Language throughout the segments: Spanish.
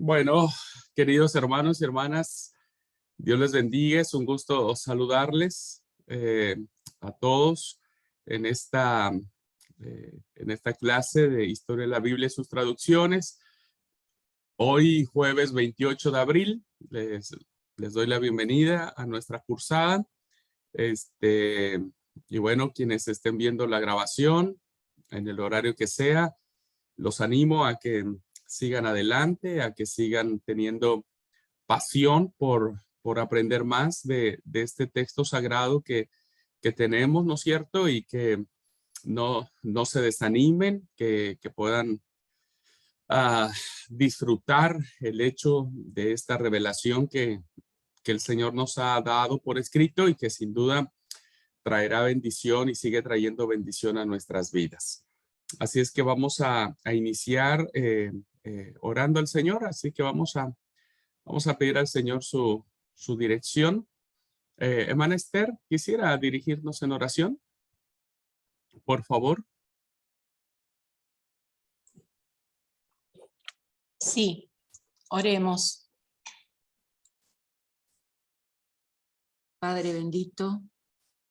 Bueno, queridos hermanos y hermanas, Dios les bendiga. Es un gusto saludarles a todos en esta clase de Historia de la Biblia y sus traducciones. Hoy, jueves 28 de abril, les doy la bienvenida a nuestra cursada. Y bueno, quienes estén viendo la grabación en el horario que sea, los animo a que sigan adelante, a que sigan teniendo pasión por aprender más de este texto sagrado que tenemos, ¿no es cierto? Y que no se desanimen, que puedan disfrutar el hecho de esta revelación que el Señor nos ha dado por escrito y que sin duda traerá bendición y sigue trayendo bendición a nuestras vidas. Así es que vamos a iniciar orando al Señor, así que vamos a pedir al Señor su dirección. Hermana Esther, ¿quisiera dirigirnos en oración? Por favor. Sí, oremos. Padre bendito,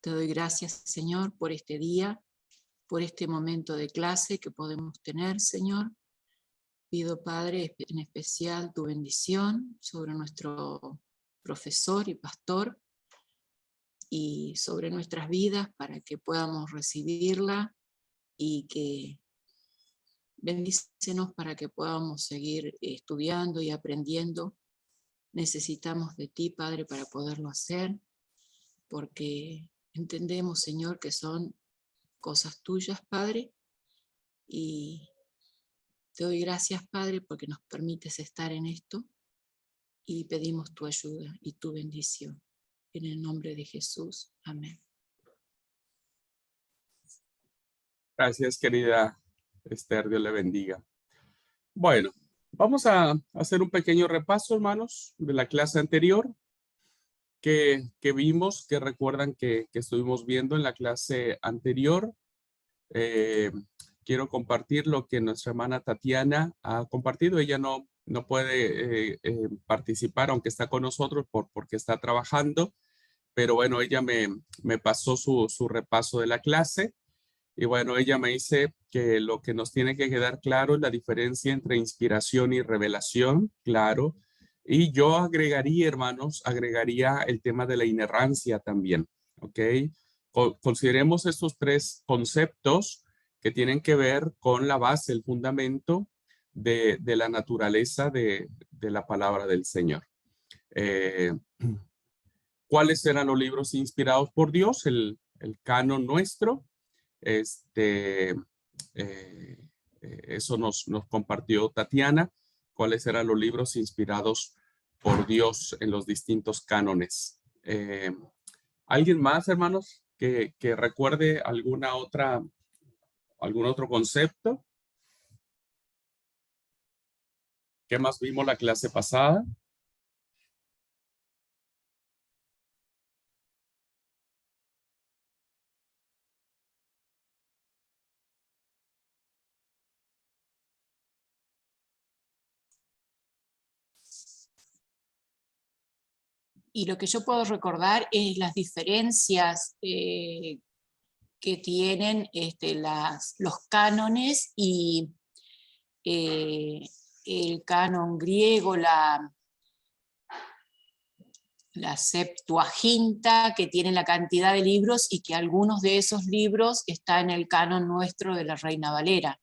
te doy gracias, Señor, por este día, por este momento de clase que podemos tener, Señor. Pido, Padre, en especial tu bendición sobre nuestro profesor y pastor y sobre nuestras vidas para que podamos recibirla y que bendícenos para que podamos seguir estudiando y aprendiendo. Necesitamos de ti, Padre, para poderlo hacer, porque entendemos, Señor, que son cosas tuyas, Padre, y te doy gracias, Padre, porque nos permites estar en esto y pedimos tu ayuda y tu bendición. En el nombre de Jesús. Amén. Gracias, querida Esther, Dios le bendiga. Bueno, vamos a hacer un pequeño repaso, hermanos, de la clase anterior que vimos, que recuerdan que estuvimos viendo en la clase anterior. Quiero compartir lo que nuestra hermana Tatiana ha compartido. Ella no puede participar, aunque está con nosotros porque está trabajando, pero bueno, ella me pasó su repaso de la clase. Y bueno, ella me dice que lo que nos tiene que quedar claro es la diferencia entre inspiración y revelación, claro. Y yo agregaría, hermanos, el tema de la inerrancia también, ¿ok? Consideremos estos tres conceptos que tienen que ver con la base, el fundamento de la naturaleza de la palabra del Señor. ¿Cuáles eran los libros inspirados por Dios? El canon nuestro. Eso nos compartió Tatiana, cuáles eran los libros inspirados por Dios en los distintos cánones. ¿Alguien más, hermanos, que recuerde algún otro concepto? ¿Qué más vimos la clase pasada? Y lo que yo puedo recordar es las diferencias que tienen los cánones y el canon griego, la Septuaginta, que tienen la cantidad de libros y que algunos de esos libros están en el canon nuestro de la Reina Valera.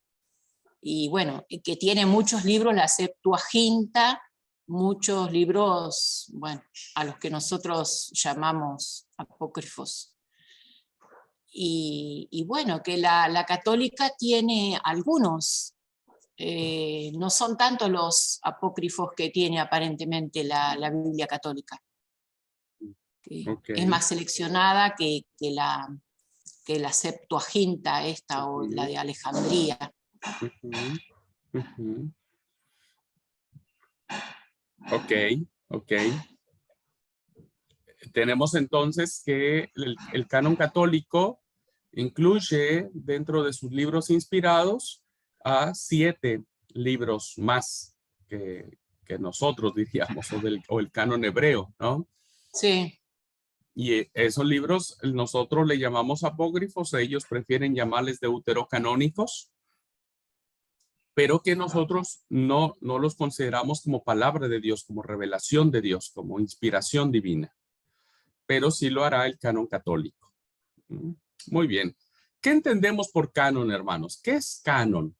Y bueno, que tiene muchos libros la Septuaginta, muchos libros, bueno, a los que nosotros llamamos apócrifos. Y bueno, que la católica tiene algunos, no son tanto los apócrifos que tiene aparentemente la Biblia católica. Okay. Es más seleccionada que la Septuaginta esta o la de Alejandría. Ok. Tenemos entonces que el canon católico incluye dentro de sus libros inspirados a 7 libros más que que nosotros diríamos, o el canon hebreo, ¿no? Sí. Y esos libros nosotros le llamamos apócrifos, ellos prefieren llamarles deuterocanónicos, pero que nosotros no los consideramos como palabra de Dios, como revelación de Dios, como inspiración divina, pero sí lo hará el canon católico. Muy bien. ¿Qué entendemos por canon, hermanos? ¿Qué es canon?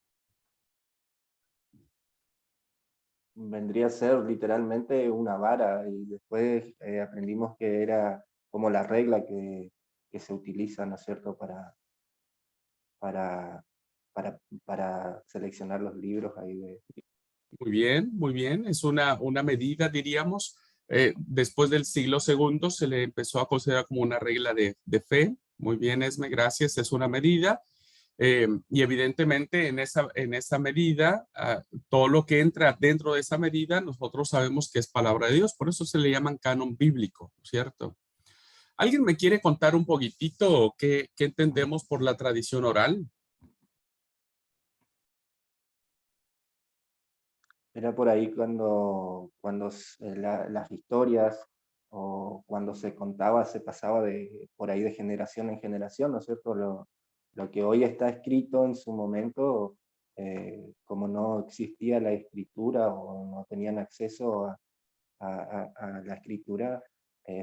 Vendría a ser literalmente una vara, y después aprendimos que era como la regla que se utiliza, ¿no es cierto?, para, para seleccionar los libros ahí de... Muy bien, muy bien. Es una medida, diríamos. Después del siglo segundo se le empezó a considerar como una regla de fe. Muy bien, Esme, gracias. Es una medida. Y evidentemente en esa medida, todo lo que entra dentro de esa medida, nosotros sabemos que es palabra de Dios. Por eso se le llaman canon bíblico, ¿cierto? ¿Alguien me quiere contar un poquitito qué entendemos por la tradición oral? Era por ahí las historias o cuando se contaba, se pasaba por ahí de generación en generación, ¿no es cierto? Lo que hoy está escrito en su momento, como no existía la escritura o no tenían acceso a la escritura,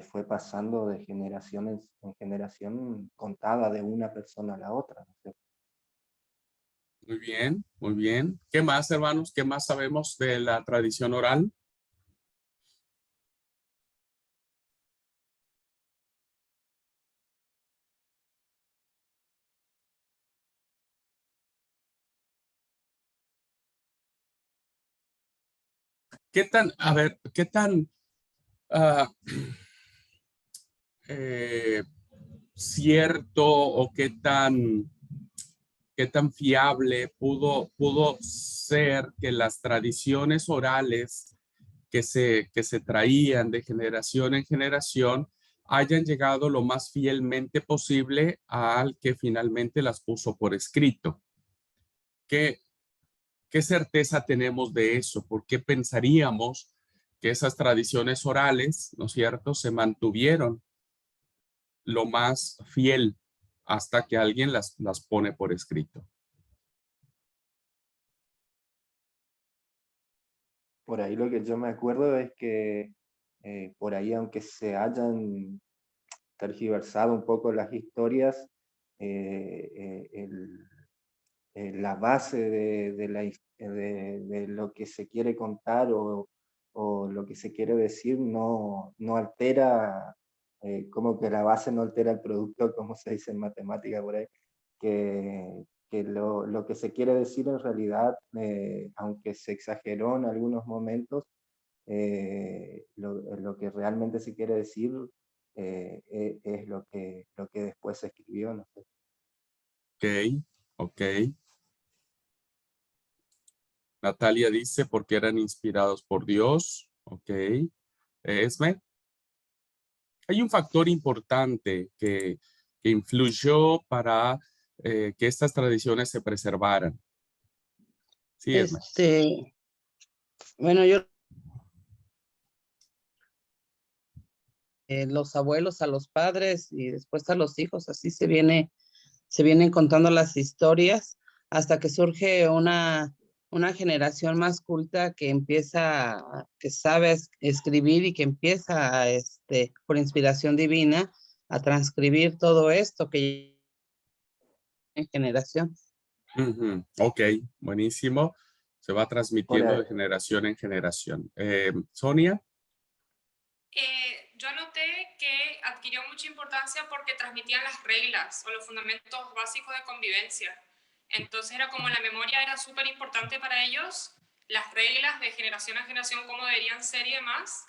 fue pasando de generación en generación, contada de una persona a la otra, ¿no es cierto? Muy bien, muy bien. ¿Qué más, hermanos? ¿Qué más sabemos de la tradición oral? ¿Qué tan, a ver, qué tan ah, eh, cierto o qué tan fiable pudo ser que las tradiciones orales que se traían de generación en generación hayan llegado lo más fielmente posible al que finalmente las puso por escrito? ¿Qué, qué certeza tenemos de eso? ¿Por qué pensaríamos que esas tradiciones orales, ¿no es cierto?, se mantuvieron lo más fiel hasta que alguien las pone por escrito? Por ahí lo que yo me acuerdo es que por ahí, aunque se hayan tergiversado un poco las historias, la base de lo que se quiere contar o lo que se quiere decir no altera, como que la base no altera el producto, como se dice en matemática por ahí, que lo que se quiere decir en realidad, aunque se exageró en algunos momentos, lo que realmente se quiere decir es lo que después se escribió, ¿no? Ok, ok. Natalia dice porque eran inspirados por Dios. Ok. Esme, hay un factor importante que influyó para que estas tradiciones se preservaran. Sí, Esme. Bueno, los abuelos a los padres y después a los hijos, así se vienen contando las historias hasta que surge una generación más culta que empieza, que sabe escribir y que empieza, por inspiración divina, a transcribir todo esto que en generación. Ok, buenísimo. Se va transmitiendo de Ahora, generación en generación. Sonia. Yo noté que adquirió mucha importancia porque transmitían las reglas o los fundamentos básicos de convivencia. Entonces era como la memoria era súper importante para ellos, las reglas de generación a generación, cómo deberían ser y demás.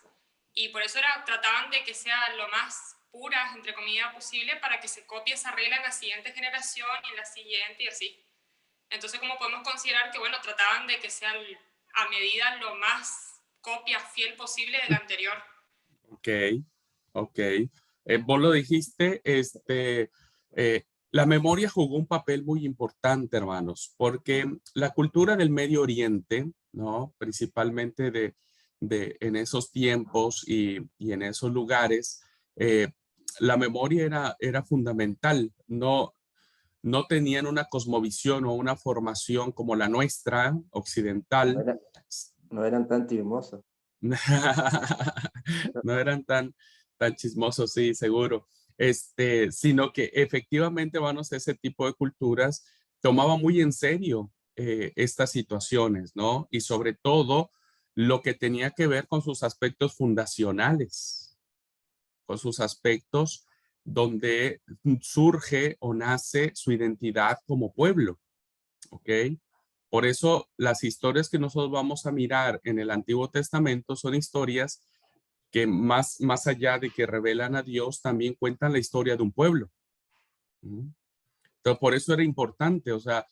Y por eso trataban de que sea lo más puras, entre comillas, posible para que se copie esa regla en la siguiente generación y en la siguiente y así. Entonces, como podemos considerar que, bueno, trataban de que sea a medida lo más copia fiel posible de la anterior. Ok, ok. Vos lo dijiste, la memoria jugó un papel muy importante, hermanos, porque la cultura del Medio Oriente, ¿no? Principalmente en esos tiempos y en esos lugares, la memoria era fundamental. No tenían una cosmovisión o una formación como la nuestra, occidental. No eran tan chismosos. No eran tan chismosos, sí, seguro. Sino que efectivamente, vamos, ese tipo de culturas tomaba muy en serio estas situaciones, ¿no? Y sobre todo lo que tenía que ver con sus aspectos fundacionales, con sus aspectos donde surge o nace su identidad como pueblo, ¿ok? Por eso las historias que nosotros vamos a mirar en el Antiguo Testamento son historias que más allá de que revelan a Dios, también cuentan la historia de un pueblo. Entonces, por eso era importante, o sea,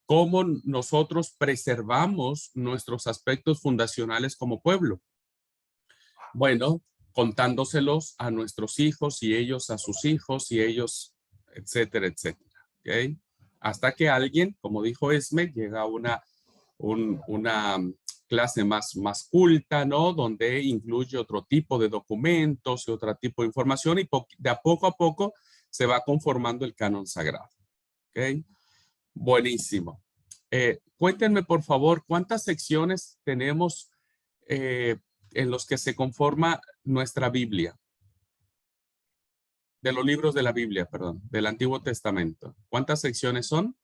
cómo nosotros preservamos nuestros aspectos fundacionales como pueblo. Bueno, contándoselos a nuestros hijos y ellos a sus hijos y ellos, etcétera, etcétera. ¿Okay? Hasta que alguien, como dijo Esme, llega a una clase más culta, ¿no? Donde incluye otro tipo de documentos y otro tipo de información y de a poco se va conformando el canon sagrado. ¿Ok? Buenísimo. Cuéntenme, por favor, ¿cuántas secciones tenemos en los que se conforma nuestra Biblia? De los libros de la Biblia, perdón, del Antiguo Testamento. ¿Cuántas secciones son?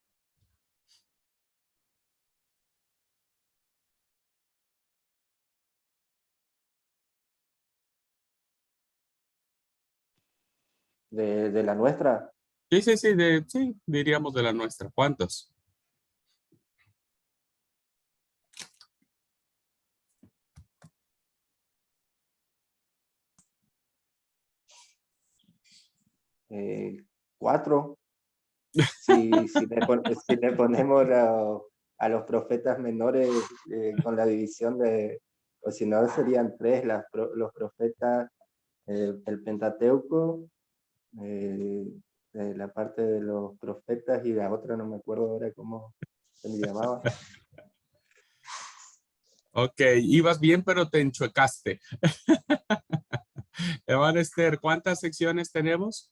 ¿De la nuestra? Sí, diríamos de la nuestra. ¿Cuántos? ¿4? Si le ponemos a los profetas menores con la división o si no serían 3 los profetas, el Pentateuco, de la parte de los profetas y la otra no me acuerdo ahora cómo se me llamaba. Ok, ibas bien, pero te enchuecaste. Evan Esther, ¿cuántas secciones tenemos?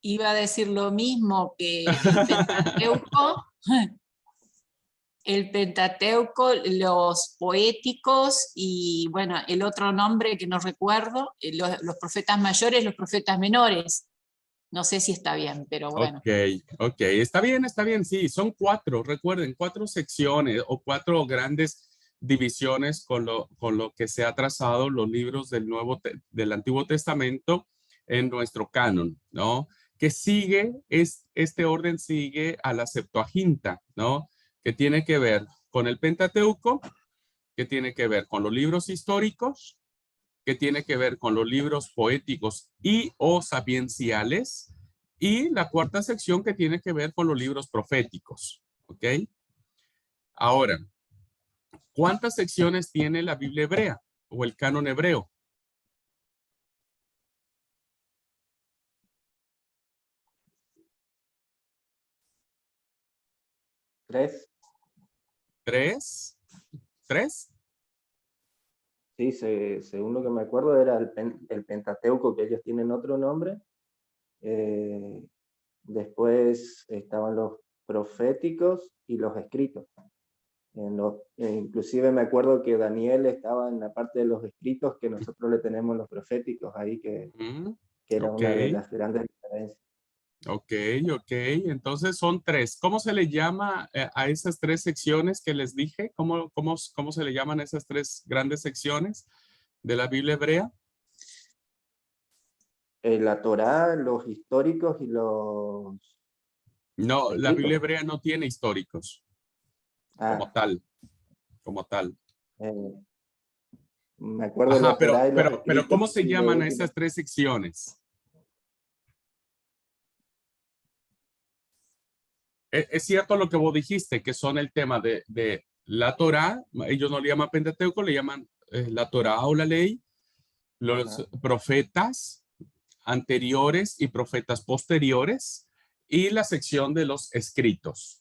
Iba a decir lo mismo que el Pentateuco, los poéticos y, bueno, el otro nombre que no recuerdo, los profetas mayores, los profetas menores. No sé si está bien, pero bueno. Ok, está bien, sí, son 4, recuerden, 4 secciones o 4 grandes divisiones con lo que se ha trazado los libros del Antiguo Testamento en nuestro canon, ¿no? Que este orden sigue a la Septuaginta, ¿no? Que tiene que ver con el Pentateuco, que tiene que ver con los libros históricos, que tiene que ver con los libros poéticos y o sapienciales, y la 4ª sección que tiene que ver con los libros proféticos. ¿Ok? Ahora, ¿cuántas secciones tiene la Biblia hebrea o el canon hebreo? ¿3? ¿3? Sí, según lo que me acuerdo era el Pentateuco, que ellos tienen otro nombre. Después estaban los proféticos y los escritos. Inclusive me acuerdo que Daniel estaba en la parte de los escritos que nosotros le tenemos los proféticos ahí, que era una de las grandes diferencias. Ok. Entonces son 3. ¿Cómo se le llama a esas 3 secciones que les dije? ¿Cómo se le llaman esas 3 grandes secciones de la Biblia hebrea? La Torá, los históricos y los... No, la escritos. Biblia hebrea no tiene históricos como tal. Me acuerdo de la Torá y los escritos. Pero ¿cómo se y llaman a esas 3 secciones? Es cierto lo que vos dijiste, que son el tema de la Torá, ellos no le llaman Pentateuco, le llaman la Torá o la ley, los profetas anteriores y profetas posteriores, y la sección de los escritos.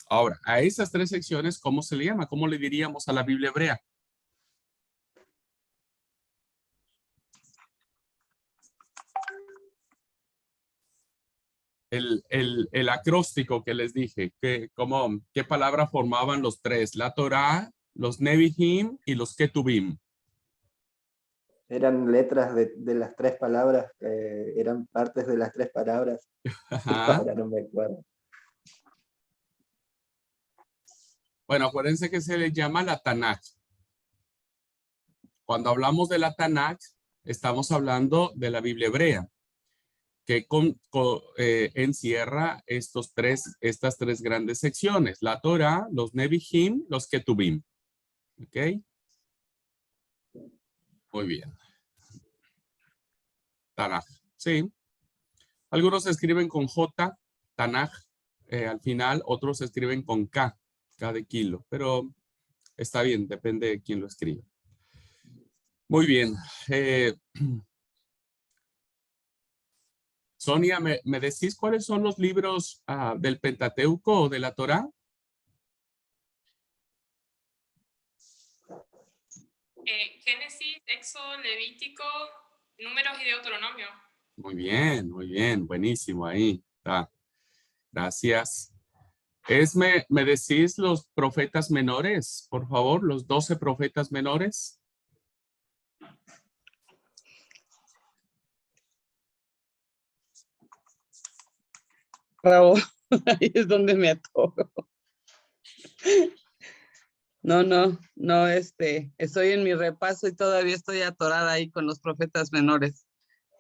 Ahora, a esas 3 secciones, ¿cómo se le llama? ¿Cómo le diríamos a la Biblia hebrea? el acróstico que les dije, ¿qué palabra formaban los tres? La Torá, los Nevi'im y los Ketubim. Eran letras de las tres palabras, eran partes de las tres palabras. Ajá. Ahora no me acuerdo. Bueno, acuérdense que se le llama la Tanakh. Cuando hablamos de la Tanakh, estamos hablando de la Biblia hebrea, que encierra estas tres grandes secciones: la Torá, los Nevi'im, los Ketubim. ¿Ok? Muy bien. Tanaj, sí. Algunos escriben con J, Tanaj, al final, otros escriben con K de kilo, pero está bien, depende de quién lo escribe. Muy bien. Sonia, ¿me decís cuáles son los libros del Pentateuco o de la Torá? Génesis, Éxodo, Levítico, Números y Deuteronomio. Muy bien, buenísimo ahí. Gracias. ¿Me decís los profetas menores, por favor? Los 12 profetas menores. Raúl, ahí es donde me atoro. No, estoy en mi repaso y todavía estoy atorada ahí con los profetas menores.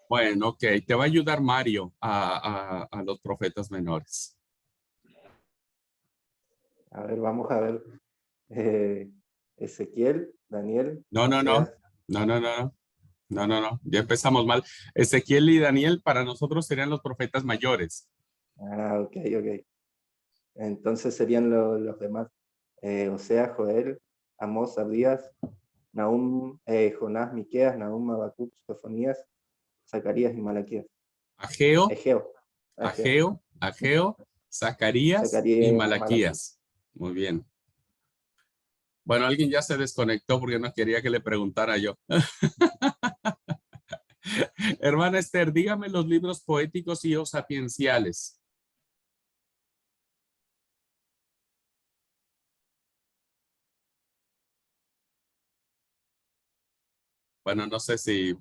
Bueno, ok, te va a ayudar Mario a los profetas menores. A ver, vamos a ver. Ezequiel, Daniel. No, Oseas. ya empezamos mal. Ezequiel y Daniel para nosotros serían los profetas mayores. Ah, ok. Entonces serían los demás. Oseas, Joel, Amós, Abdías, Nahum, Jonás, Miqueas, Nahum, Habacuc, Sofonías, Zacarías y Malaquías. Ageo, Zacarías Zacarías y y Malaquías. Muy bien. Bueno, alguien ya se desconectó porque no quería que le preguntara yo. Hermana Esther, dígame los libros poéticos y o sapienciales. Bueno, no sé si...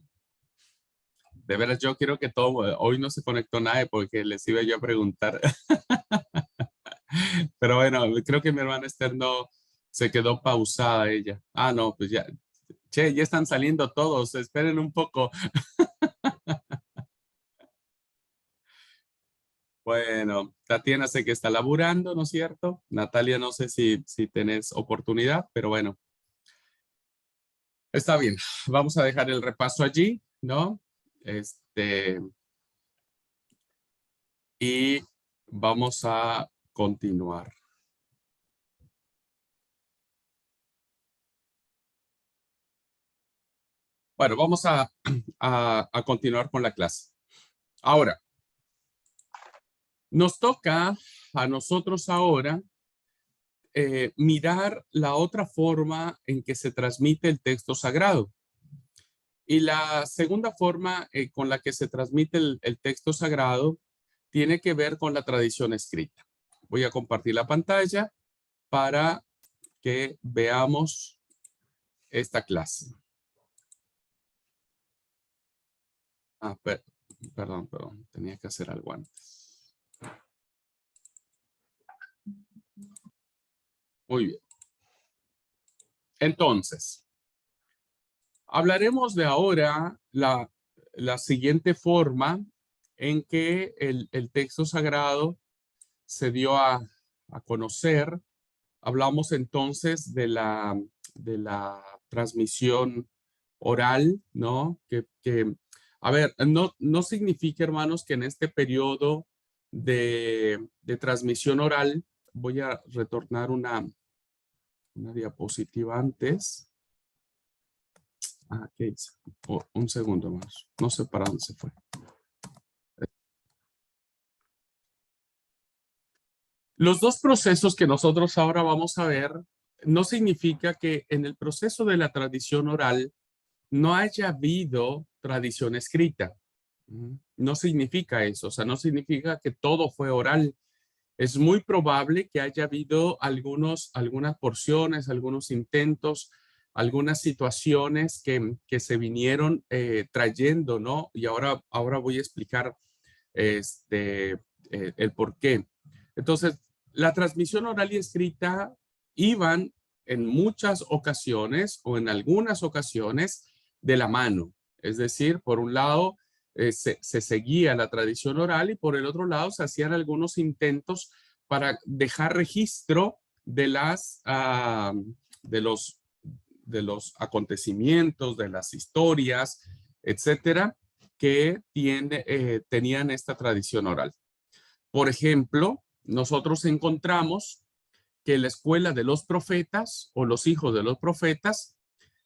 De veras, yo quiero que hoy no se conectó nadie porque les iba yo a preguntar. Pero bueno, creo que mi hermana Esther no se quedó pausada ella. Ah, no, pues ya. Che, ya están saliendo todos. Esperen un poco. Bueno, Tatiana sé que está laburando, ¿no es cierto? Natalia, no sé si tenés oportunidad, pero bueno. Está bien. Vamos a dejar el repaso allí, ¿no? Y vamos a continuar. Bueno, vamos a continuar con la clase. Ahora, nos toca a nosotros ahora mirar la otra forma en que se transmite el texto sagrado. Y la segunda forma con la que se transmite el texto sagrado tiene que ver con la tradición escrita. Voy a compartir la pantalla para que veamos esta clase. Perdón, tenía que hacer algo antes. Muy bien. Entonces, hablaremos de ahora la siguiente forma en que el texto sagrado se dio a conocer. Hablamos entonces de la transmisión oral, ¿no? A ver, no significa, hermanos, que en este periodo de transmisión oral, voy a retornar una diapositiva antes. ¿Qué hice? Un segundo más. No sé para dónde se fue. Los dos procesos que nosotros ahora vamos a ver no significa que en el proceso de la tradición oral no haya habido tradición escrita. no significa eso, o sea, no significa que todo fue oral. Es muy probable que haya habido algunas porciones, algunos intentos, algunas situaciones que se vinieron trayendo, ¿no? Y ahora voy a explicar el por qué. Entonces, la transmisión oral y escrita iban en muchas ocasiones o en algunas ocasiones de la mano. Es decir, por un lado, se seguía la tradición oral y por el otro lado se hacían algunos intentos para dejar registro de de los acontecimientos, de las historias, etcétera, que tenían esta tradición oral. Por ejemplo, nosotros encontramos que la escuela de los profetas o los hijos de los profetas,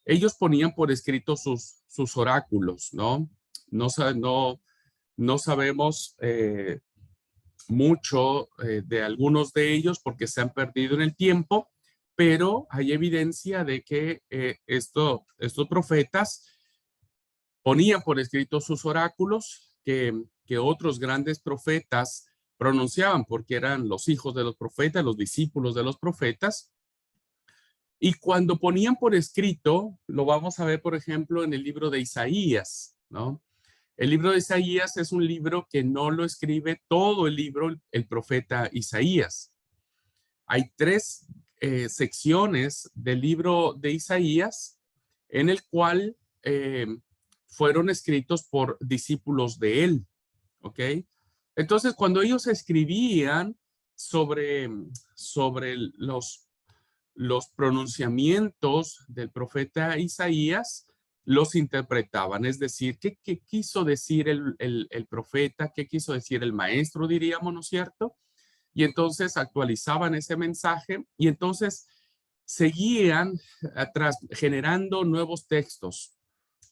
ellos ponían por escrito sus oráculos, ¿no? No sabemos mucho de algunos de ellos porque se han perdido en el tiempo, pero hay evidencia de que estos profetas ponían por escrito sus oráculos que otros grandes profetas pronunciaban porque eran los hijos de los profetas, los discípulos de los profetas. Y cuando ponían por escrito, lo vamos a ver, por ejemplo, en el libro de Isaías, ¿no? El libro de Isaías es un libro que no lo escribe todo el libro el profeta Isaías. Hay 3 secciones del libro de Isaías en el cual fueron escritos por discípulos de él, ¿ok? Entonces, cuando ellos escribían sobre los pronunciamientos del profeta Isaías, los interpretaban, es decir, ¿qué quiso decir el profeta? ¿Qué quiso decir el maestro, diríamos, ¿no es cierto? Y entonces actualizaban ese mensaje y entonces seguían generando nuevos textos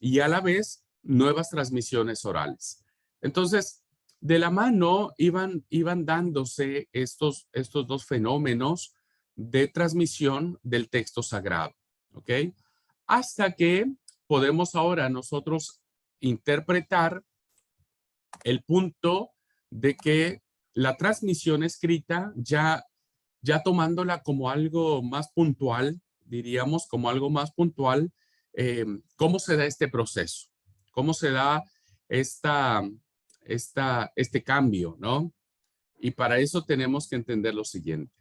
y a la vez nuevas transmisiones orales. Entonces, de la mano iban dándose estos 2 fenómenos de transmisión del texto sagrado, ¿ok? Hasta que podemos ahora nosotros interpretar el punto de que la transmisión escrita, ya tomándola como algo más puntual, diríamos, como algo más puntual, ¿cómo se da este proceso? ¿Cómo se da este cambio, ¿no? Y para eso tenemos que entender lo siguiente.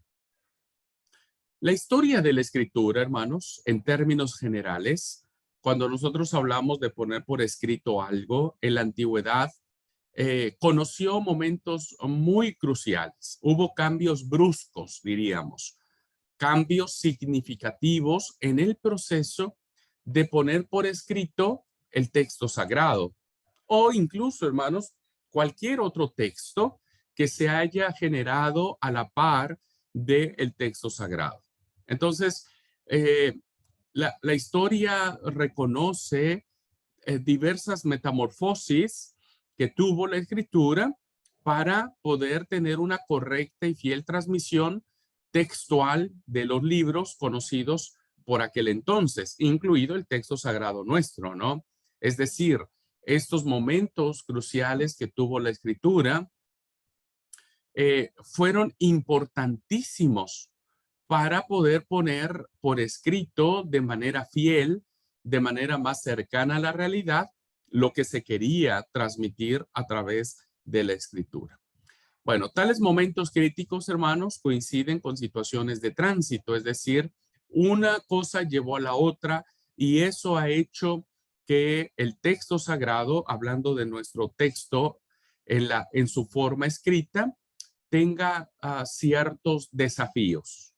La historia de la escritura, hermanos, en términos generales, cuando nosotros hablamos de poner por escrito algo, en la antigüedad conoció momentos muy cruciales. Hubo cambios bruscos, diríamos, cambios significativos en el proceso de poner por escrito el texto sagrado o incluso, hermanos, cualquier otro texto que se haya generado a la par del texto sagrado. Entonces, la historia reconoce diversas metamorfosis que tuvo la escritura para poder tener una correcta y fiel transmisión textual de los libros conocidos por aquel entonces, incluido el texto sagrado nuestro, ¿no? Es decir, estos momentos cruciales que tuvo la escritura fueron importantísimos para poder poner por escrito de manera fiel, de manera más cercana a la realidad, lo que se quería transmitir a través de la escritura. Bueno, tales momentos críticos, hermanos, coinciden con situaciones de tránsito, es decir, una cosa llevó a la otra y eso ha hecho que el texto sagrado, hablando de nuestro texto en su forma escrita, tenga ciertos desafíos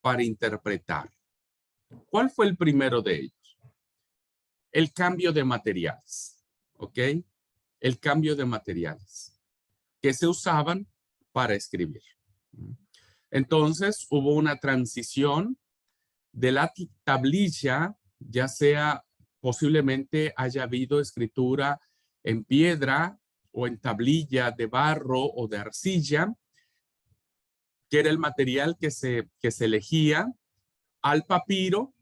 para interpretar. ¿Cuál fue el primero de ellos? El cambio de materiales, ¿ok? El cambio de materiales que se usaban para escribir. Entonces, hubo una transición de la tablilla, ya sea posiblemente haya habido escritura en piedra o en tablilla de barro o de arcilla, que era el material que se elegía, al papiro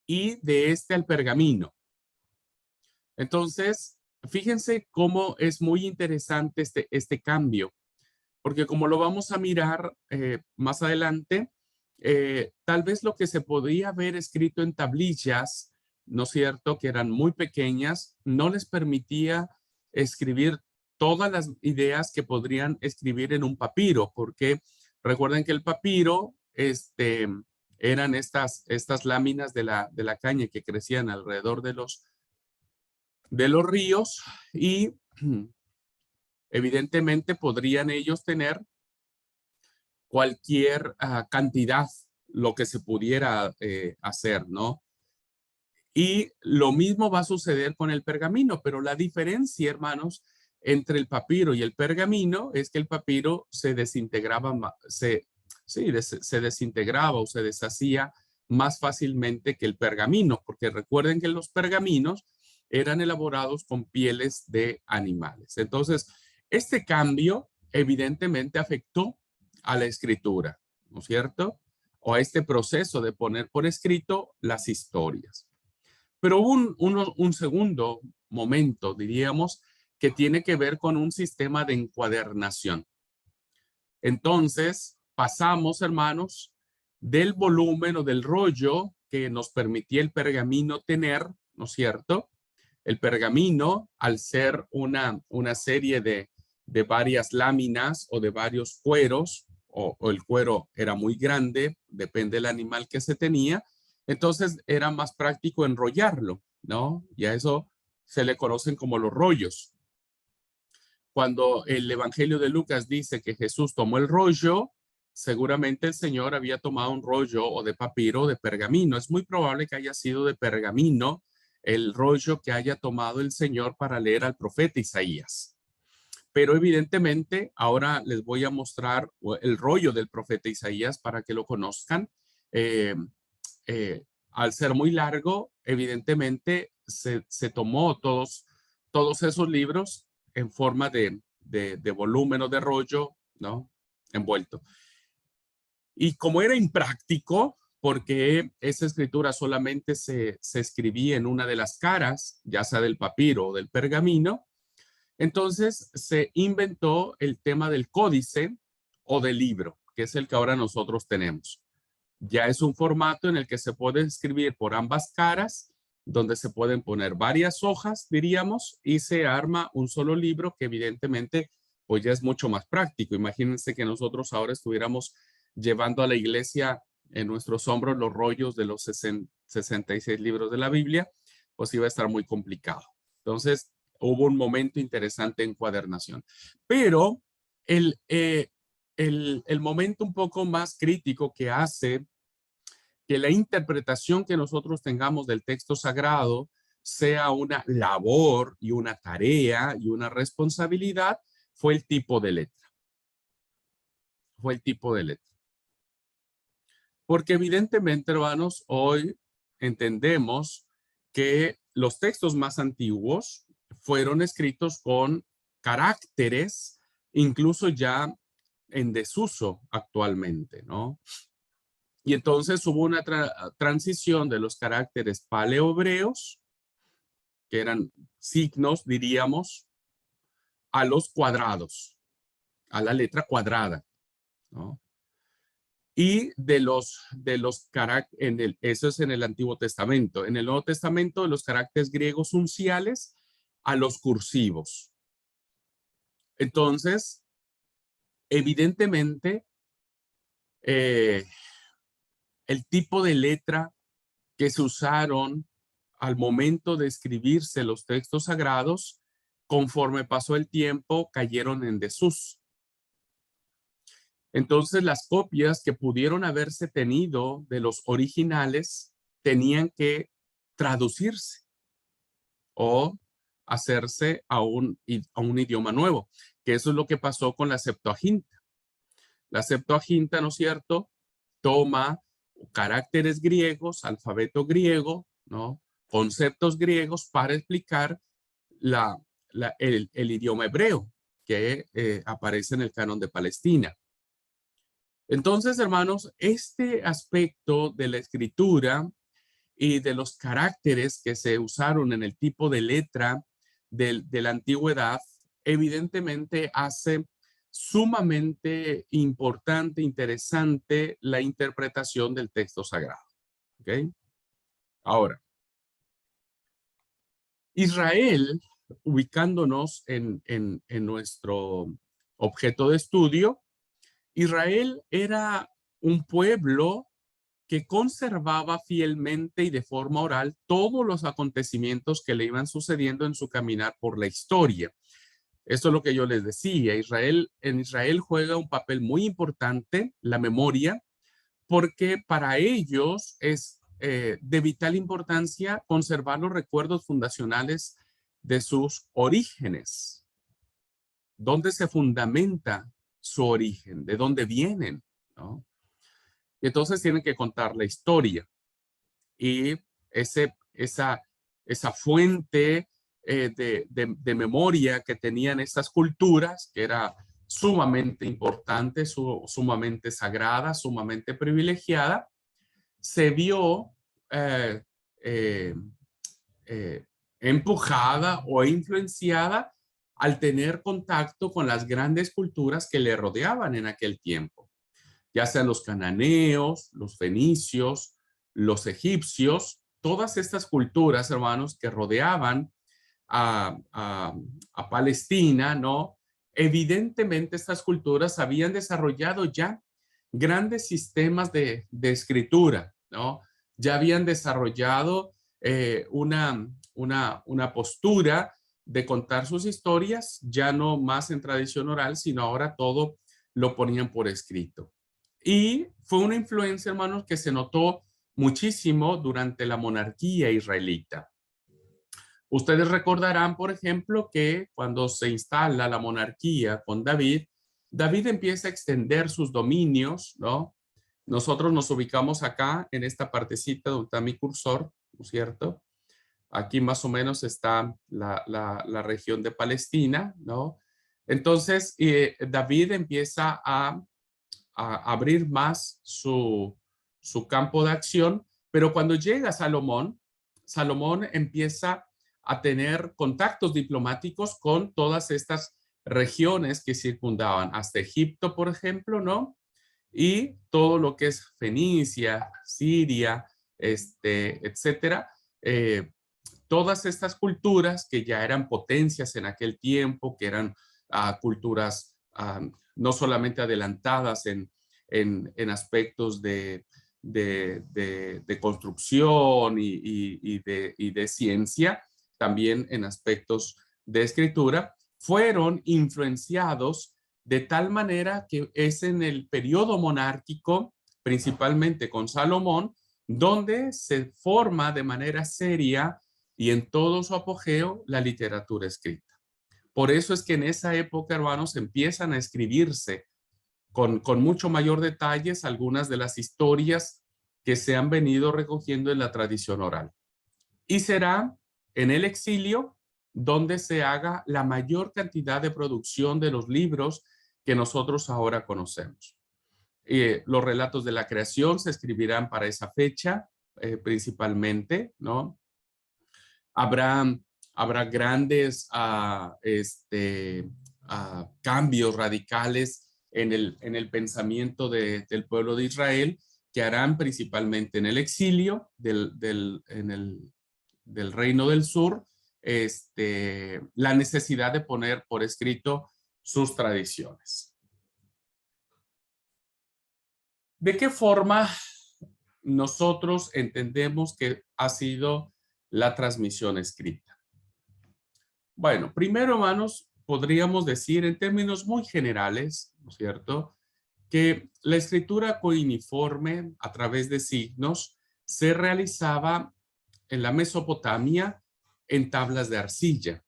y de este al pergamino. Entonces, fíjense cómo es muy interesante este cambio, porque como lo vamos a mirar más adelante, tal vez lo que se podía haber escrito en tablillas, ¿no es cierto?, que eran muy pequeñas, no les permitía escribir todas las ideas que podrían escribir en un papiro, porque recuerden que el papiro, eran estas láminas de la caña que crecían alrededor de los ríos y evidentemente podrían ellos tener cualquier cantidad, lo que se pudiera hacer, ¿no? Y lo mismo va a suceder con el pergamino, pero la diferencia, hermanos, entre el papiro y el pergamino es que el papiro se desintegraba, se desintegraba o se deshacía más fácilmente que el pergamino, porque recuerden que los pergaminos eran elaborados con pieles de animales. Entonces, este cambio evidentemente afectó a la escritura, ¿no es cierto? O a este proceso de poner por escrito las historias. Pero hubo un segundo momento, diríamos, que tiene que ver con un sistema de encuadernación. Entonces, pasamos, hermanos, del volumen o del rollo que nos permitía el pergamino tener, ¿no es cierto? El pergamino, al ser una serie de varias láminas o de varios cueros, o el cuero era muy grande, depende del animal que se tenía, entonces era más práctico enrollarlo, ¿no? Y a eso se le conocen como los rollos. Cuando el Evangelio de Lucas dice que Jesús tomó el rollo, seguramente el Señor había tomado un rollo o de papiro o de pergamino. Es muy probable que haya sido de pergamino el rollo que haya tomado el Señor para leer al profeta Isaías. Pero evidentemente ahora les voy a mostrar el rollo del profeta Isaías para que lo conozcan. Al ser muy largo, evidentemente se tomó todos esos libros en forma de volumen o de rollo, ¿no? Envuelto. Y como era impráctico, porque esa escritura solamente se escribía en una de las caras, ya sea del papiro o del pergamino, entonces se inventó el tema del códice o del libro, que es el que ahora nosotros tenemos. Ya es un formato en el que se puede escribir por ambas caras, donde se pueden poner varias hojas, diríamos, y se arma un solo libro que evidentemente pues ya es mucho más práctico. Imagínense que nosotros ahora estuviéramos llevando a la iglesia en nuestros hombros los rollos de los 66 libros de la Biblia, pues iba a estar muy complicado. Entonces, hubo un momento interesante en encuadernación. Pero el momento un poco más crítico que hace que la interpretación que nosotros tengamos del texto sagrado sea una labor y una tarea y una responsabilidad fue el tipo de letra. Fue el tipo de letra. Porque evidentemente, hermanos, hoy entendemos que los textos más antiguos fueron escritos con caracteres, incluso ya en desuso actualmente, ¿no? Y entonces hubo una transición de los caracteres paleohebreos, que eran signos, diríamos, a los cuadrados, a la letra cuadrada, ¿no? Y de los caracteres, eso es en el Antiguo Testamento. En el Nuevo Testamento, de los caracteres griegos unciales a los cursivos. Entonces, evidentemente, el tipo de letra que se usaron al momento de escribirse los textos sagrados, conforme pasó el tiempo, cayeron en desuso. Entonces, las copias que pudieron haberse tenido de los originales tenían que traducirse o hacerse a un idioma nuevo, que eso es lo que pasó con la Septuaginta. La Septuaginta, ¿no es cierto?, toma caracteres griegos, alfabeto griego, ¿no?, conceptos griegos para explicar el idioma hebreo que aparece en el canon de Palestina. Entonces, hermanos, este aspecto de la escritura y de los caracteres que se usaron en el tipo de letra de la antigüedad, evidentemente hace sumamente importante, interesante la interpretación del texto sagrado. ¿Ok? Ahora, Israel, ubicándonos en nuestro objeto de estudio, Israel era un pueblo que conservaba fielmente y de forma oral todos los acontecimientos que le iban sucediendo en su caminar por la historia. Esto es lo que yo les decía. En Israel juega un papel muy importante la memoria, porque para ellos es de vital importancia conservar los recuerdos fundacionales de sus orígenes. ¿Dónde se fundamenta su origen? ¿De dónde vienen? ¿No? Y entonces tienen que contar la historia. Y esa fuente de memoria que tenían estas culturas, que era sumamente importante, sumamente sagrada, sumamente privilegiada, se vio eh, eh, empujada o influenciada al tener contacto con las grandes culturas que le rodeaban en aquel tiempo, ya sean los cananeos, los fenicios, los egipcios, todas estas culturas, hermanos, que rodeaban a Palestina, ¿no? Evidentemente estas culturas habían desarrollado ya grandes sistemas de escritura, ¿no? Ya habían desarrollado una postura de contar sus historias, ya no más en tradición oral, sino ahora todo lo ponían por escrito. Y fue una influencia, hermanos, que se notó muchísimo durante la monarquía israelita. Ustedes recordarán, por ejemplo, que cuando se instala la monarquía con David, David empieza a extender sus dominios, ¿no? Nosotros nos ubicamos acá en esta partecita donde está mi cursor, ¿no es cierto? Aquí más o menos está la región de Palestina, ¿no? Entonces, David empieza a abrir más su campo de acción, pero cuando llega Salomón, Salomón empieza a tener contactos diplomáticos con todas estas regiones que circundaban, hasta Egipto, por ejemplo, ¿no? Y todo lo que es Fenicia, Siria, etcétera. Todas estas culturas que ya eran potencias en aquel tiempo, que eran culturas no solamente adelantadas en aspectos de construcción y de ciencia, también en aspectos de escritura, fueron influenciados de tal manera que es en el periodo monárquico, principalmente con Salomón, donde se forma de manera seria y en todo su apogeo la literatura escrita. Por eso es que en esa época, hermanos, empiezan a escribirse con mucho mayor detalles algunas de las historias que se han venido recogiendo en la tradición oral. Y será en el exilio donde se haga la mayor cantidad de producción de los libros que nosotros ahora conocemos. Los relatos de la creación se escribirán para esa fecha, principalmente, ¿no? Habrá grandes cambios radicales en el pensamiento del pueblo de Israel, que harán principalmente en el exilio del Reino del Sur, la necesidad de poner por escrito sus tradiciones. ¿De qué forma nosotros entendemos que ha sido la transmisión escrita? Bueno, primero, hermanos, podríamos decir en términos muy generales, ¿no es cierto?, que la escritura coiniforme a través de signos se realizaba en la Mesopotamia en tablas de arcilla.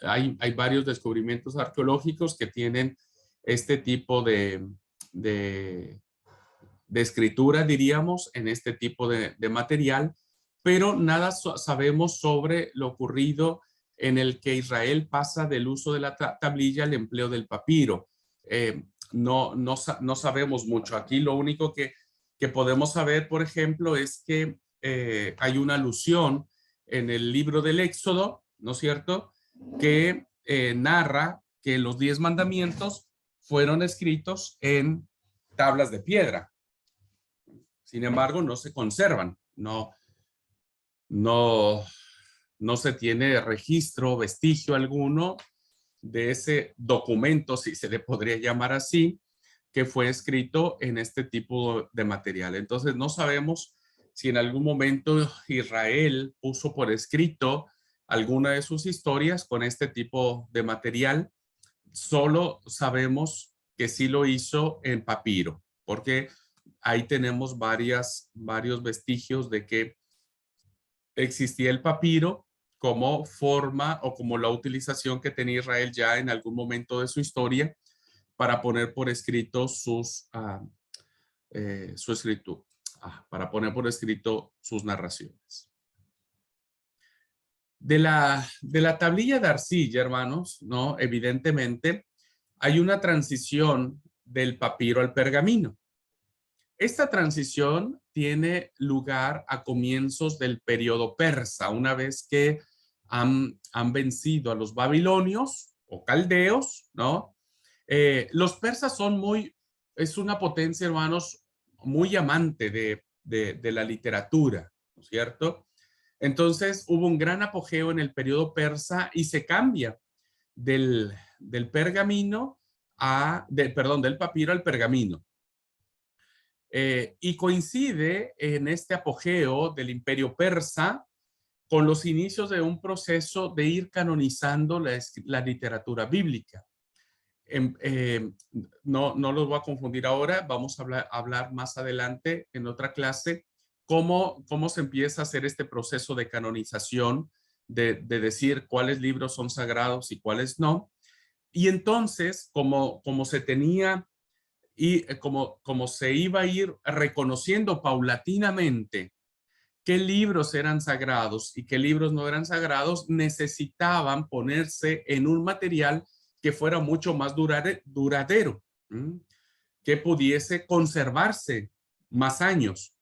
Hay varios descubrimientos arqueológicos que tienen este tipo de escritura, diríamos, en este tipo de material, pero nada sabemos sobre lo ocurrido en el que Israel pasa del uso de la tablilla al empleo del papiro. No sabemos mucho. Aquí lo único que podemos saber, por ejemplo, es que hay una alusión en el libro del Éxodo, ¿no es cierto?, que narra que los 10 mandamientos fueron escritos en tablas de piedra. Sin embargo, no se conservan, no se tiene registro, vestigio alguno de ese documento, si se le podría llamar así, que fue escrito en este tipo de material. Entonces, no sabemos si en algún momento Israel puso por escrito alguna de sus historias con este tipo de material. Solo sabemos que sí lo hizo en papiro, porque ahí tenemos varios vestigios de que existía el papiro como forma o como la utilización que tenía Israel ya en algún momento de su historia para poner por escrito para poner por escrito sus narraciones. De la tablilla de arcilla, hermanos, ¿no? Evidentemente hay una transición del papiro al pergamino. Esta transición tiene lugar a comienzos del periodo persa, una vez que han vencido a los babilonios o caldeos, ¿no? Los persas es una potencia, hermanos, muy amante de la literatura, ¿no es cierto? Entonces hubo un gran apogeo en el periodo persa y se cambia del pergamino del papiro al pergamino. Y coincide en este apogeo del imperio persa con los inicios de un proceso de ir canonizando la literatura bíblica. No los voy a confundir ahora, vamos a hablar más adelante en otra clase cómo se empieza a hacer este proceso de canonización, de decir cuáles libros son sagrados y cuáles no. Y entonces, como se tenía y como se iba a ir reconociendo paulatinamente qué libros eran sagrados y qué libros no eran sagrados, necesitaban ponerse en un material que fuera mucho más duradero, que pudiese conservarse más años.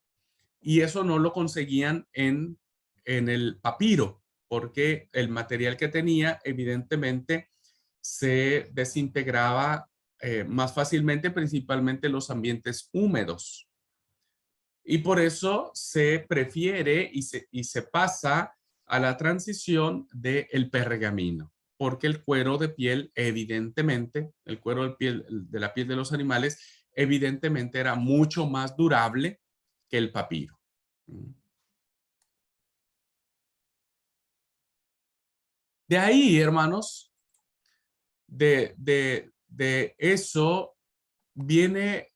Y eso no lo conseguían en el papiro, porque el material que tenía evidentemente se desintegraba más fácilmente, principalmente en los ambientes húmedos. Y por eso se prefiere y se pasa a la transición del pergamino, porque el cuero de piel, evidentemente, el cuero de la piel de los animales, evidentemente era mucho más durable que el papiro. De ahí, hermanos, de eso viene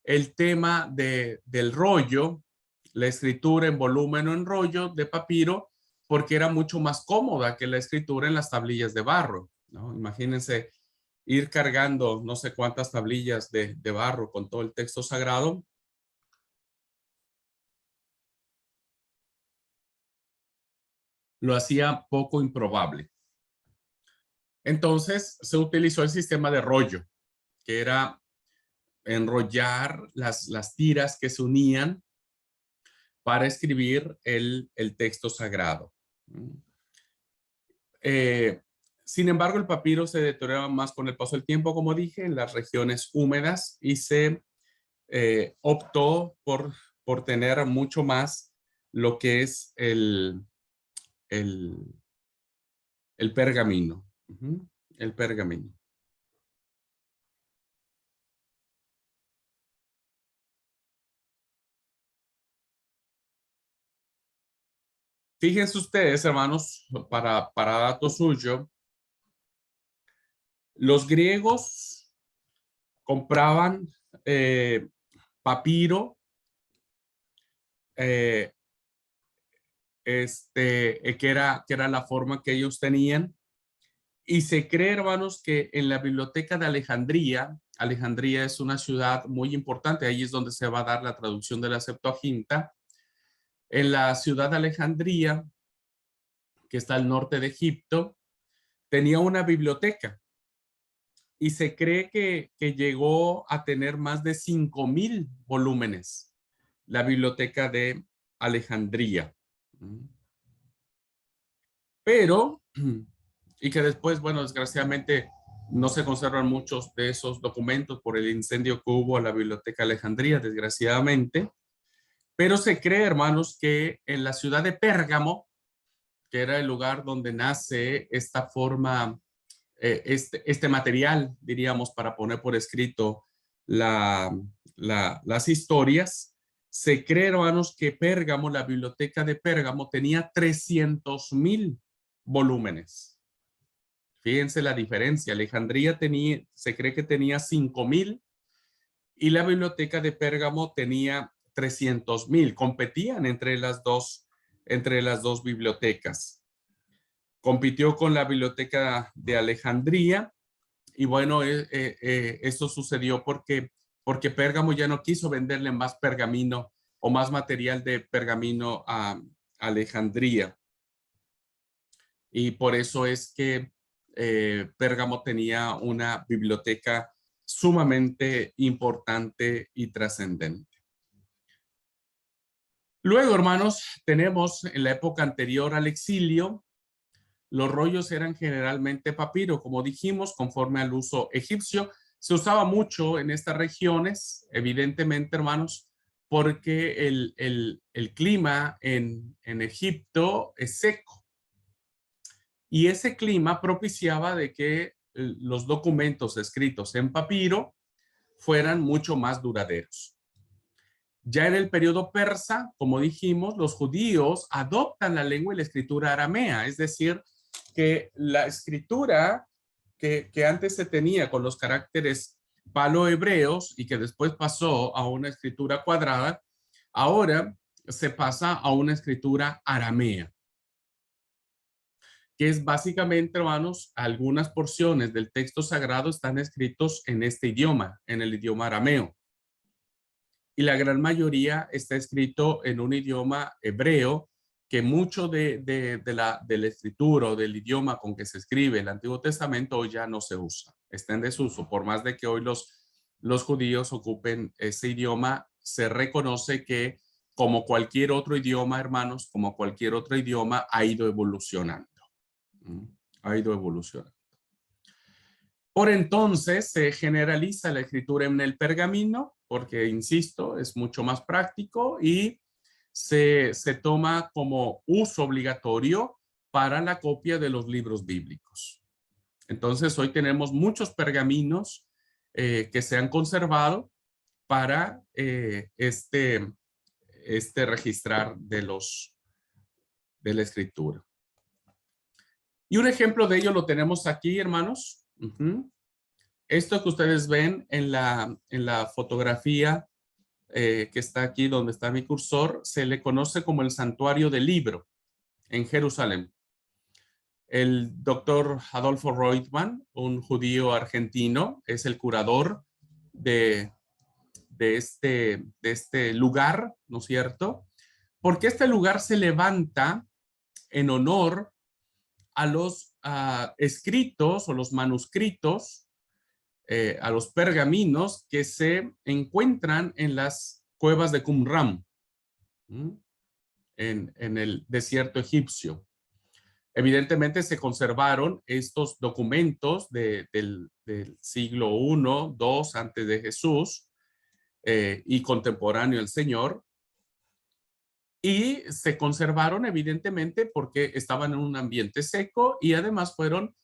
el tema del rollo, la escritura en volumen o en rollo de papiro, porque era mucho más cómoda que la escritura en las tablillas de barro, ¿no? Imagínense ir cargando no sé cuántas tablillas de barro con todo el texto sagrado. Lo hacía poco improbable. Entonces se utilizó el sistema de rollo, que era enrollar las tiras que se unían para escribir el texto sagrado. Sin embargo, el papiro se deterioraba más con el paso del tiempo, como dije, en las regiones húmedas y se optó por tener mucho más lo que es el pergamino. El pergamino. Fíjense ustedes, hermanos, para dato suyo, los griegos compraban papiro, que era la forma que ellos tenían, y se cree, hermanos, que en la biblioteca de Alejandría es una ciudad muy importante, ahí es donde se va a dar la traducción de la Septuaginta. En la ciudad de Alejandría, que está al norte de Egipto, tenía una biblioteca y se cree que llegó a tener más de 5,000 volúmenes, la biblioteca de Alejandría. pero, y que después, bueno, desgraciadamente no se conservan muchos de esos documentos por el incendio que hubo a la Biblioteca de Alejandría, desgraciadamente, pero se cree, hermanos, que en la ciudad de Pérgamo, que era el lugar donde nace esta forma, este material, diríamos, para poner por escrito las historias, se cree, hermanos, que Pérgamo, la biblioteca de Pérgamo, tenía 300,000 volúmenes. Fíjense la diferencia. Alejandría se cree que tenía 5,000 y la biblioteca de Pérgamo tenía 300,000. Competían entre las dos bibliotecas. Compitió con la biblioteca de Alejandría y bueno, esto sucedió porque Pérgamo ya no quiso venderle más pergamino o más material de pergamino a Alejandría. Y por eso es que Pérgamo tenía una biblioteca sumamente importante y trascendente. Luego, hermanos, tenemos en la época anterior al exilio, los rollos eran generalmente papiro, como dijimos, conforme al uso egipcio. Se usaba mucho en estas regiones, evidentemente, hermanos, porque el clima en Egipto es seco. Y ese clima propiciaba de que los documentos escritos en papiro fueran mucho más duraderos. Ya en el periodo persa, como dijimos, los judíos adoptan la lengua y la escritura aramea, es decir, que la escritura que antes se tenía con los caracteres palo-hebreos y que después pasó a una escritura cuadrada, ahora se pasa a una escritura aramea, que es básicamente, hermanos, algunas porciones del texto sagrado están escritos en este idioma, en el idioma arameo. Y la gran mayoría está escrito en un idioma hebreo, que mucho de la escritura o del idioma con que se escribe el Antiguo Testamento hoy ya no se usa, está en desuso. Por más de que hoy los judíos ocupen ese idioma, se reconoce que como cualquier otro idioma, hermanos, como cualquier otro idioma, ha ido evolucionando. Ha ido evolucionando. Por entonces se generaliza la escritura en el pergamino, porque, insisto, es mucho más práctico y se toma como uso obligatorio para la copia de los libros bíblicos. Entonces, hoy tenemos muchos pergaminos que se han conservado para este registrar de la escritura. Y un ejemplo de ello lo tenemos aquí, hermanos. Esto que ustedes ven en la fotografía que está aquí donde está mi cursor, se le conoce como el Santuario del Libro en Jerusalén. El doctor Adolfo Reutemann, un judío argentino, es el curador de este lugar, ¿no es cierto? Porque este lugar se levanta en honor a los escritos o los manuscritos, a los pergaminos que se encuentran en las cuevas de Qumran, en el desierto egipcio. Evidentemente se conservaron estos documentos del siglo I, II antes de Jesús y contemporáneo al Señor, y se conservaron evidentemente porque estaban en un ambiente seco y además fueron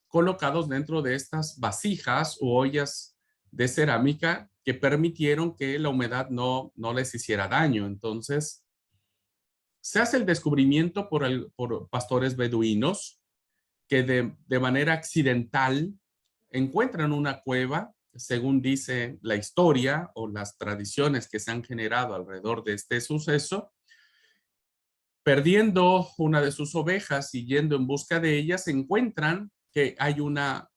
colocados dentro de estas vasijas u ollas de cerámica que permitieron que la humedad no les hiciera daño. Entonces, se hace el descubrimiento por pastores beduinos que de manera accidental encuentran una cueva, según dice la historia o las tradiciones que se han generado alrededor de este suceso. Perdiendo una de sus ovejas y yendo en busca de ellas, se encuentran que hay una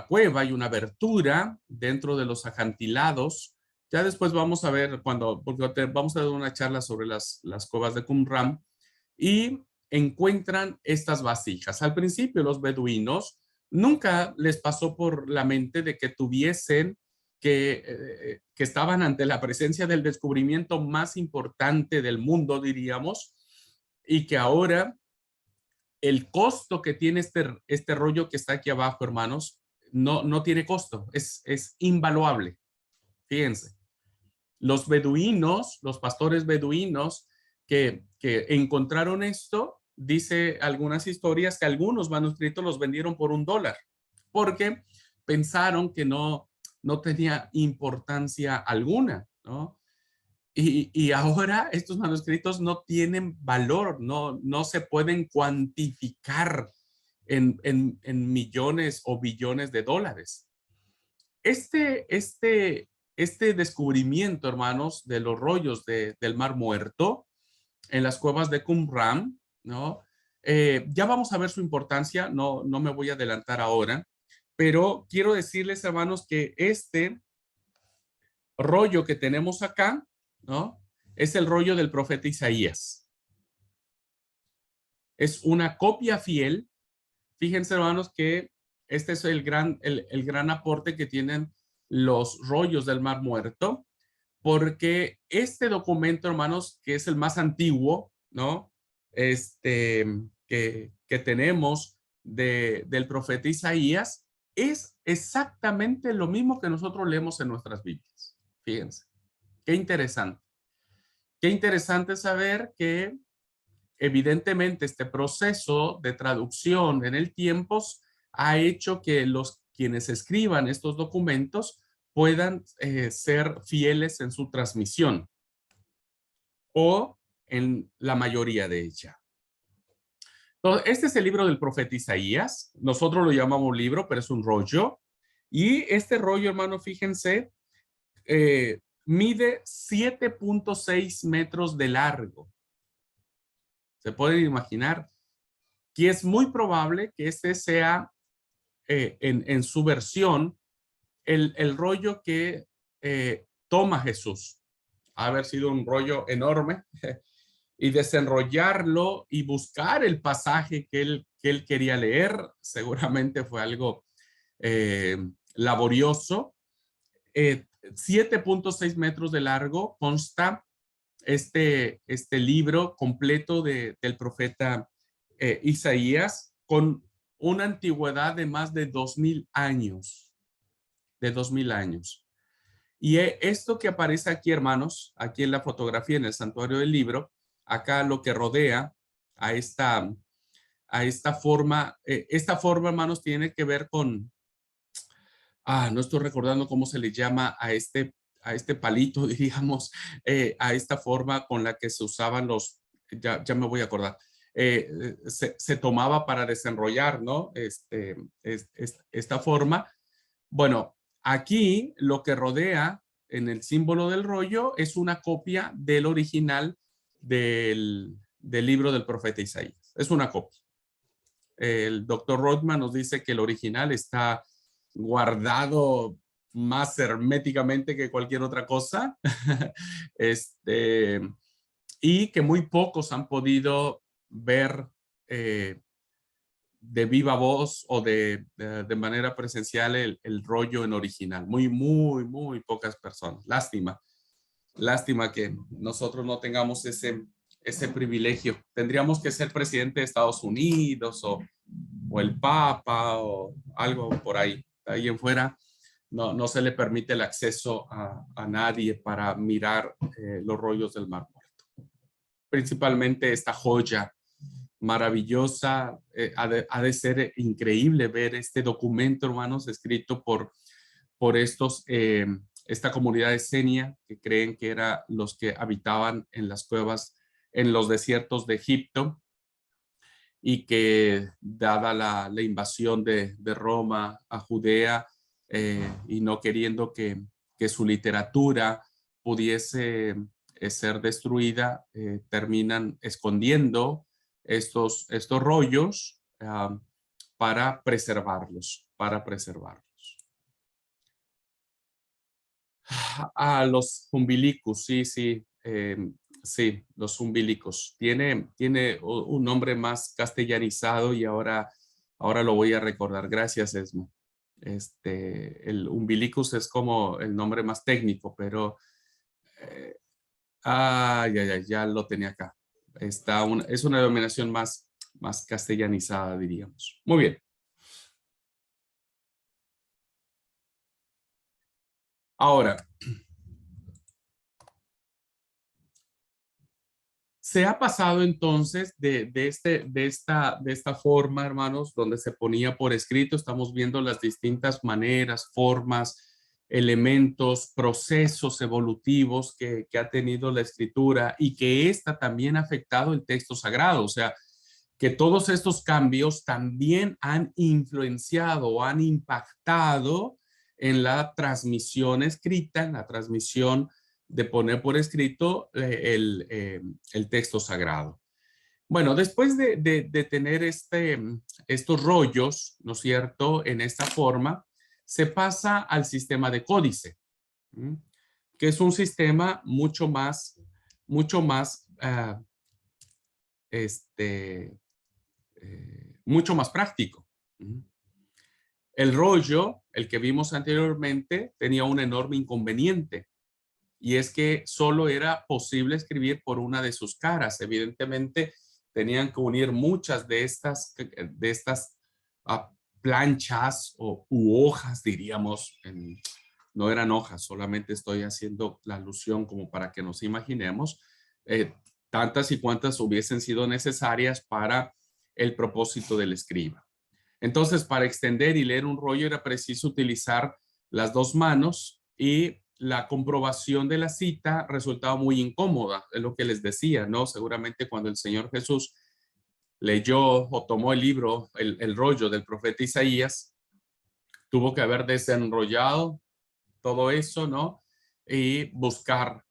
cueva, hay una abertura dentro de los acantilados. Ya después vamos a ver porque vamos a dar una charla sobre las cuevas de Qumran, y encuentran estas vasijas. Al principio los beduinos nunca les pasó por la mente de que tuviesen que estaban ante la presencia del descubrimiento más importante del mundo, diríamos, y que ahora el costo que tiene este rollo que está aquí abajo, hermanos, no tiene costo, es invaluable. Fíjense, los beduinos, los pastores beduinos que encontraron esto, dice algunas historias que algunos manuscritos los vendieron por $1, porque pensaron que no tenía importancia alguna, ¿no? Y ahora estos manuscritos no tienen valor, no se pueden cuantificar en millones o billones de dólares. Este descubrimiento, hermanos, de los rollos del Mar Muerto en las cuevas de Qumran, ¿no? Ya vamos a ver su importancia, no me voy a adelantar ahora, pero quiero decirles, hermanos, que este rollo que tenemos acá, ¿no? Es el rollo del profeta Isaías. Es una copia fiel. Fíjense, hermanos, que este es el gran aporte que tienen los rollos del Mar Muerto, porque este documento, hermanos, que es el más antiguo, ¿no? Que tenemos del profeta Isaías, es exactamente lo mismo que nosotros leemos en nuestras Biblias. Fíjense, qué interesante. Qué interesante saber que evidentemente este proceso de traducción en el tiempo ha hecho que quienes escriban estos documentos puedan ser fieles en su transmisión o en la mayoría de ella. Entonces, este es el libro del profeta Isaías. Nosotros lo llamamos libro, pero es un rollo. Y este rollo, hermano, fíjense, mide 7.6 metros de largo. Se pueden imaginar que es muy probable que este sea en su versión el rollo que toma Jesús. Haber sido un rollo enorme y desenrollarlo y buscar el pasaje que él quería leer. Seguramente fue algo laborioso. 7.6 metros de largo consta este libro completo del profeta Isaías, con una antigüedad de más de 2000 años. De 2000 años. Y esto que aparece aquí, hermanos, aquí en la fotografía, en el santuario del libro, acá lo que rodea a esta forma, hermanos, tiene que ver con, no estoy recordando cómo se le llama a este palito, diríamos, a esta forma con la que se usaban ya me voy a acordar, se tomaba para desenrollar, ¿no? Esta forma. Bueno, aquí lo que rodea en el símbolo del rollo es una copia del original del libro del profeta Isaías. Es una copia. El doctor Rothman nos dice que el original está guardado más herméticamente que cualquier otra cosa. Y que muy pocos han podido ver de viva voz o de manera presencial el rollo en original. Muy, muy, muy pocas personas. Lástima. Lástima que nosotros no tengamos ese privilegio. Tendríamos que ser presidente de Estados Unidos o el Papa o algo por ahí. Ahí en fuera no se le permite el acceso a nadie para mirar los rollos del Mar Muerto. Principalmente esta joya maravillosa. Ha de ser increíble ver este documento, hermanos, escrito por esta comunidad de Senia, que creen que eran los que habitaban en las cuevas, en los desiertos de Egipto, y que dada la invasión de Roma a Judea, y no queriendo que su literatura pudiese ser destruida, terminan escondiendo estos rollos para preservarlos. Los umbilicus, sí, los umbilicos. Tiene un nombre más castellanizado y ahora lo voy a recordar. Gracias, Esmo. El umbilicus es como el nombre más técnico, pero ya lo tenía acá. Es una denominación más más castellanizada, diríamos. Muy bien. Ahora, se ha pasado entonces de esta forma, hermanos, donde se ponía por escrito. Estamos viendo las distintas maneras, formas, elementos, procesos evolutivos que ha tenido la escritura y que esta también ha afectado el texto sagrado. O sea, que todos estos cambios también han influenciado o han impactado en la transmisión escrita, en la transmisión de poner por escrito el texto sagrado. Bueno, después de tener estos rollos, ¿no es cierto?, en esta forma, se pasa al sistema de códice, ¿m? Que es un sistema mucho más mucho más práctico. El rollo, el que vimos anteriormente, tenía un enorme inconveniente, y es que solo era posible escribir por una de sus caras. Evidentemente, tenían que unir muchas de estas planchas u hojas, diríamos. No eran hojas, solamente estoy haciendo la alusión como para que nos imaginemos tantas y cuantas hubiesen sido necesarias para el propósito del escriba. Entonces, para extender y leer un rollo era preciso utilizar las dos manos, y la comprobación de la cita resultaba muy incómoda, es lo que les decía, ¿no? Seguramente cuando el Señor Jesús leyó o tomó el libro, el rollo del profeta Isaías, tuvo que haber desenrollado todo eso, ¿no? Y buscar.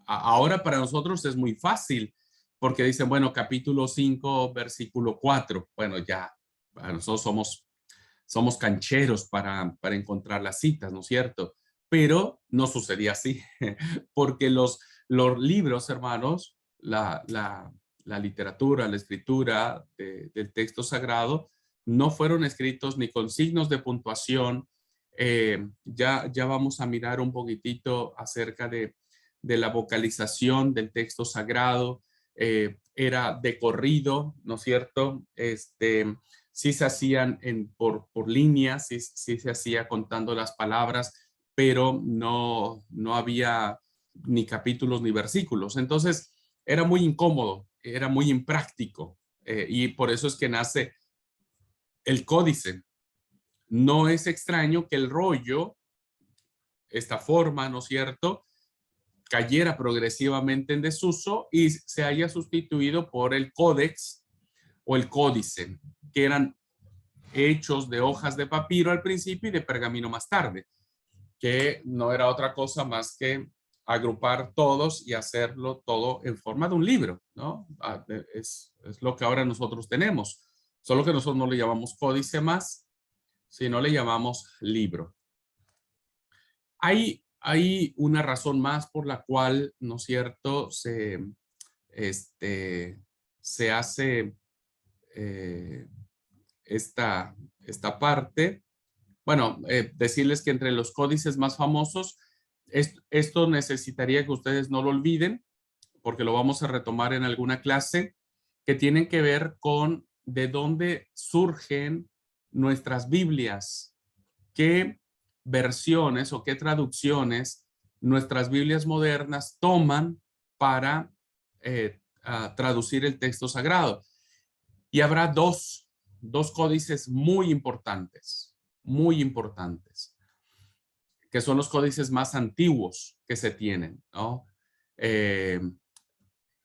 Ahora para nosotros es muy fácil, porque dicen, bueno, capítulo 5, versículo 4. Bueno, ya, nosotros somos cancheros para encontrar las citas, ¿no es cierto? Pero no sucedía así, porque los libros, hermanos, la literatura, la escritura del texto sagrado, no fueron escritos ni con signos de puntuación. Ya vamos a mirar un poquitito acerca de la vocalización del texto sagrado. Era de corrido, ¿no es cierto? Sí se hacían por líneas, sí se hacía contando las palabras, pero no había ni capítulos ni versículos. Entonces era muy incómodo, era muy impráctico, y por eso es que nace el códice. No es extraño que el rollo, esta forma, ¿no es cierto?, cayera progresivamente en desuso y se haya sustituido por el códex o el códice, que eran hechos de hojas de papiro al principio y de pergamino más tarde, que no era otra cosa más que agrupar todos y hacerlo todo en forma de un libro, ¿no? Es lo que ahora nosotros tenemos, solo que nosotros no le llamamos códice más, sino le llamamos libro. Hay una razón más por la cual, ¿no es cierto?, se hace esta parte. Bueno, decirles que entre los códices más famosos, esto necesitaría que ustedes no lo olviden, porque lo vamos a retomar en alguna clase, que tienen que ver con de dónde surgen nuestras Biblias, qué versiones o qué traducciones nuestras Biblias modernas toman para traducir el texto sagrado. Y habrá dos códices muy importantes, que son los códices más antiguos que se tienen, ¿no?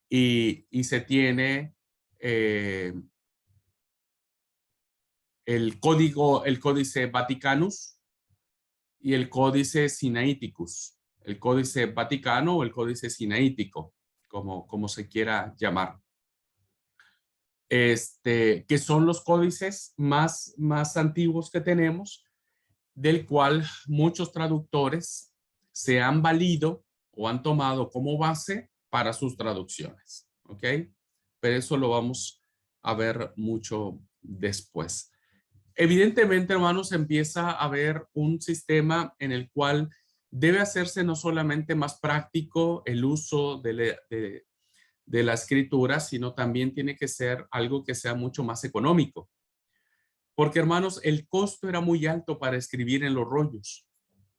Y se tiene el Códice Vaticanus y el Códice Sinaiticus. El Códice Vaticano o el Códice Sinaítico, como se quiera llamar. Que son los códices más antiguos que tenemos, del cual muchos traductores se han valido o han tomado como base para sus traducciones, ¿ok? Pero eso lo vamos a ver mucho después. Evidentemente, hermanos, empieza a haber un sistema en el cual debe hacerse no solamente más práctico el uso de de la escritura, sino también tiene que ser algo que sea mucho más económico. Porque, hermanos, el costo era muy alto para escribir en los rollos.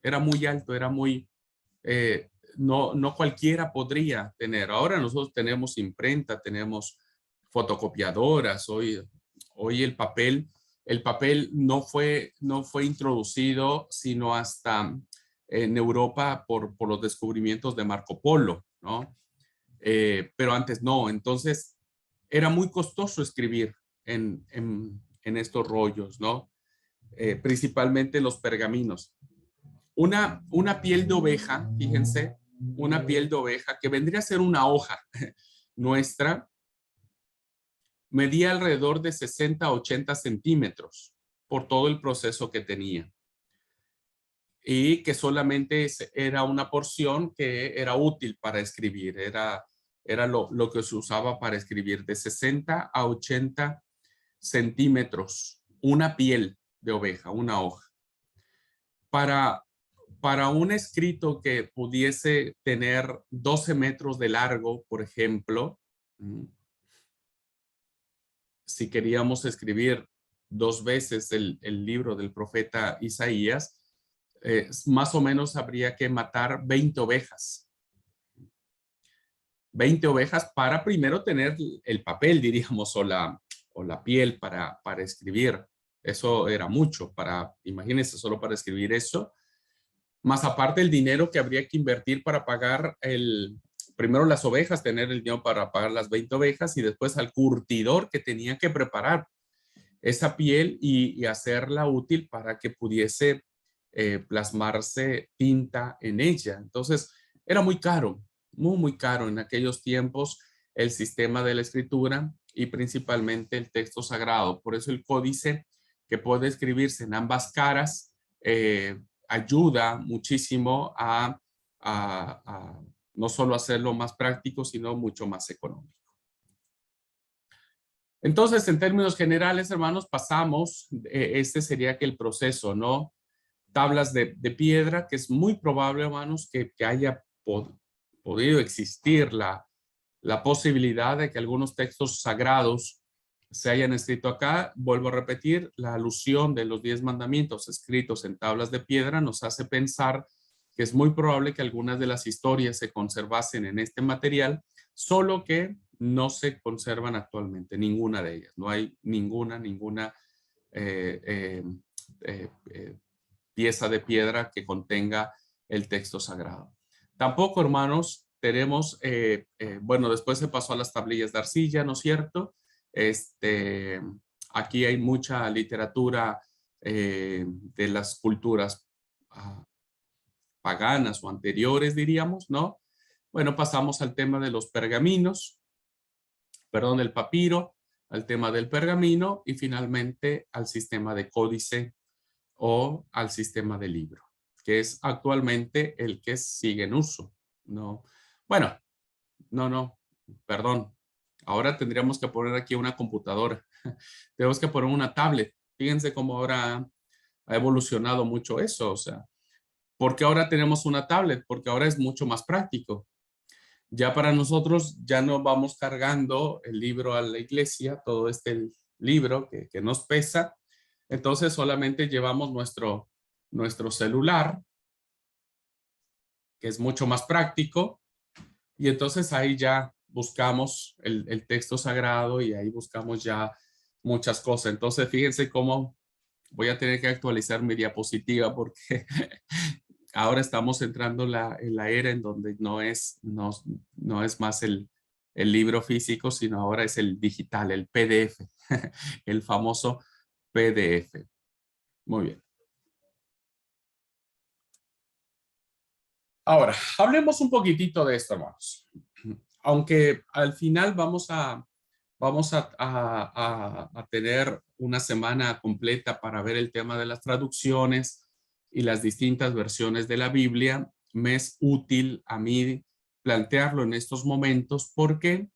Era muy alto, era muy... no cualquiera podría tener. Ahora nosotros tenemos imprenta, tenemos fotocopiadoras. Hoy el papel no fue introducido sino hasta en Europa por los descubrimientos de Marco Polo, ¿no? Pero antes no. Entonces era muy costoso escribir en estos rollos, ¿no? Principalmente los pergaminos. Una piel de oveja, fíjense, una piel de oveja que vendría a ser una hoja nuestra, medía alrededor de 60 a 80 centímetros por todo el proceso que tenía. Y que solamente era una porción que era útil para escribir, era lo que se usaba para escribir, de 60 a 80 centímetros, una piel de oveja, una hoja. Para un escrito que pudiese tener 12 metros de largo, por ejemplo, si queríamos escribir 2 veces el libro del profeta Isaías, más o menos habría que matar 20 ovejas. 20 ovejas para primero tener el papel, diríamos, o la piel para escribir. Eso era mucho, imagínense, solo para escribir eso. Más aparte el dinero que habría que invertir para pagar primero las ovejas, tener el dinero para pagar las 20 ovejas y después al curtidor que tenía que preparar esa piel y hacerla útil para que pudiese plasmarse tinta en ella. Entonces era muy caro, muy caro en aquellos tiempos el sistema de la escritura y principalmente el texto sagrado. Por eso el códice, que puede escribirse en ambas caras, ayuda muchísimo a no solo hacerlo más práctico, sino mucho más económico. Entonces, en términos generales, hermanos, pasamos, este sería que el proceso, ¿no? Tablas de piedra, que es muy probable, hermanos, que haya podido existir la posibilidad de que algunos textos sagrados se hayan escrito acá. Vuelvo a repetir, la alusión de los 10 mandamientos escritos en tablas de piedra nos hace pensar que es muy probable que algunas de las historias se conservasen en este material, solo que no se conservan actualmente, ninguna de ellas. No hay ninguna pieza de piedra que contenga el texto sagrado. Tampoco, hermanos, tenemos, bueno, después se pasó a las tablillas de arcilla, ¿no es cierto? Aquí hay mucha literatura de las culturas paganas o anteriores, diríamos, ¿no? Bueno, pasamos al tema de los pergaminos, perdón, del papiro, al tema del pergamino y finalmente al sistema de códice o al sistema de libro, que es actualmente el que sigue en uso. No, bueno, no, perdón. Ahora tendríamos que poner aquí una computadora. Tenemos que poner una tablet. Fíjense cómo ahora ha evolucionado mucho eso. O sea, ¿por qué ahora tenemos una tablet? Porque ahora es mucho más práctico. Ya para nosotros ya no vamos cargando el libro a la iglesia, todo este libro que nos pesa. Entonces solamente llevamos nuestro celular, que es mucho más práctico. Y entonces ahí ya buscamos el texto sagrado y ahí buscamos ya muchas cosas. Entonces fíjense cómo voy a tener que actualizar mi diapositiva porque ahora estamos entrando en la era en donde no es más el libro físico, sino ahora es el digital, el PDF, el famoso PDF. Muy bien. Ahora, hablemos un poquitito de esto, hermanos. Aunque al final vamos a tener una semana completa para ver el tema de las traducciones y las distintas versiones de la Biblia, me es útil a mí plantearlo en estos momentos porque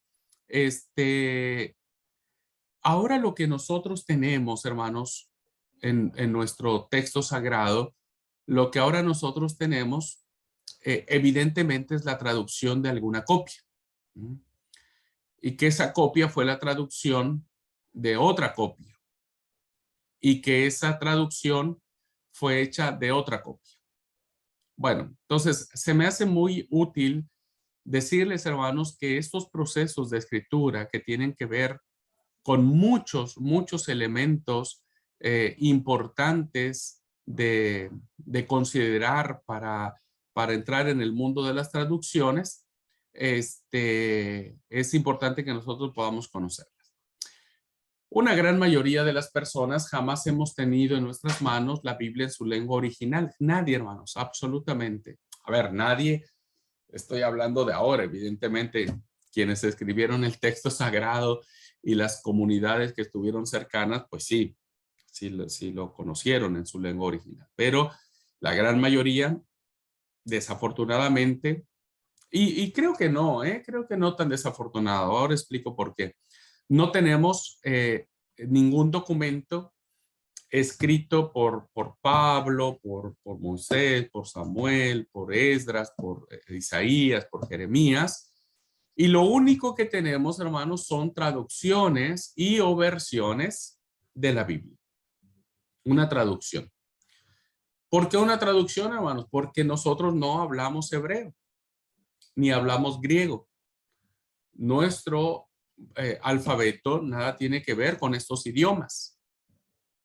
ahora lo que nosotros tenemos, hermanos, en nuestro texto sagrado, lo que ahora nosotros tenemos evidentemente es la traducción de alguna copia. y que esa copia fue la traducción de otra copia y que esa traducción fue hecha de otra copia. Bueno, entonces se me hace muy útil decirles, hermanos, que estos procesos de escritura que tienen que ver con muchos elementos importantes de considerar para entrar en el mundo de las traducciones, es importante que nosotros podamos conocerlas. Una gran mayoría de las personas jamás hemos tenido en nuestras manos la Biblia en su lengua original. Nadie, hermanos, absolutamente. A ver, nadie, estoy hablando de ahora, evidentemente, quienes escribieron el texto sagrado y las comunidades que estuvieron cercanas, pues sí lo conocieron en su lengua original. Pero la gran mayoría, desafortunadamente, y creo que no tan desafortunado. Ahora explico por qué. No tenemos ningún documento escrito por Pablo, por Moisés, por Samuel, por Esdras, por Isaías, por Jeremías. Y lo único que tenemos, hermanos, son traducciones y o versiones de la Biblia. Una traducción. ¿Por qué una traducción, hermanos? Porque nosotros no hablamos hebreo, ni hablamos griego. Nuestro alfabeto nada tiene que ver con estos idiomas.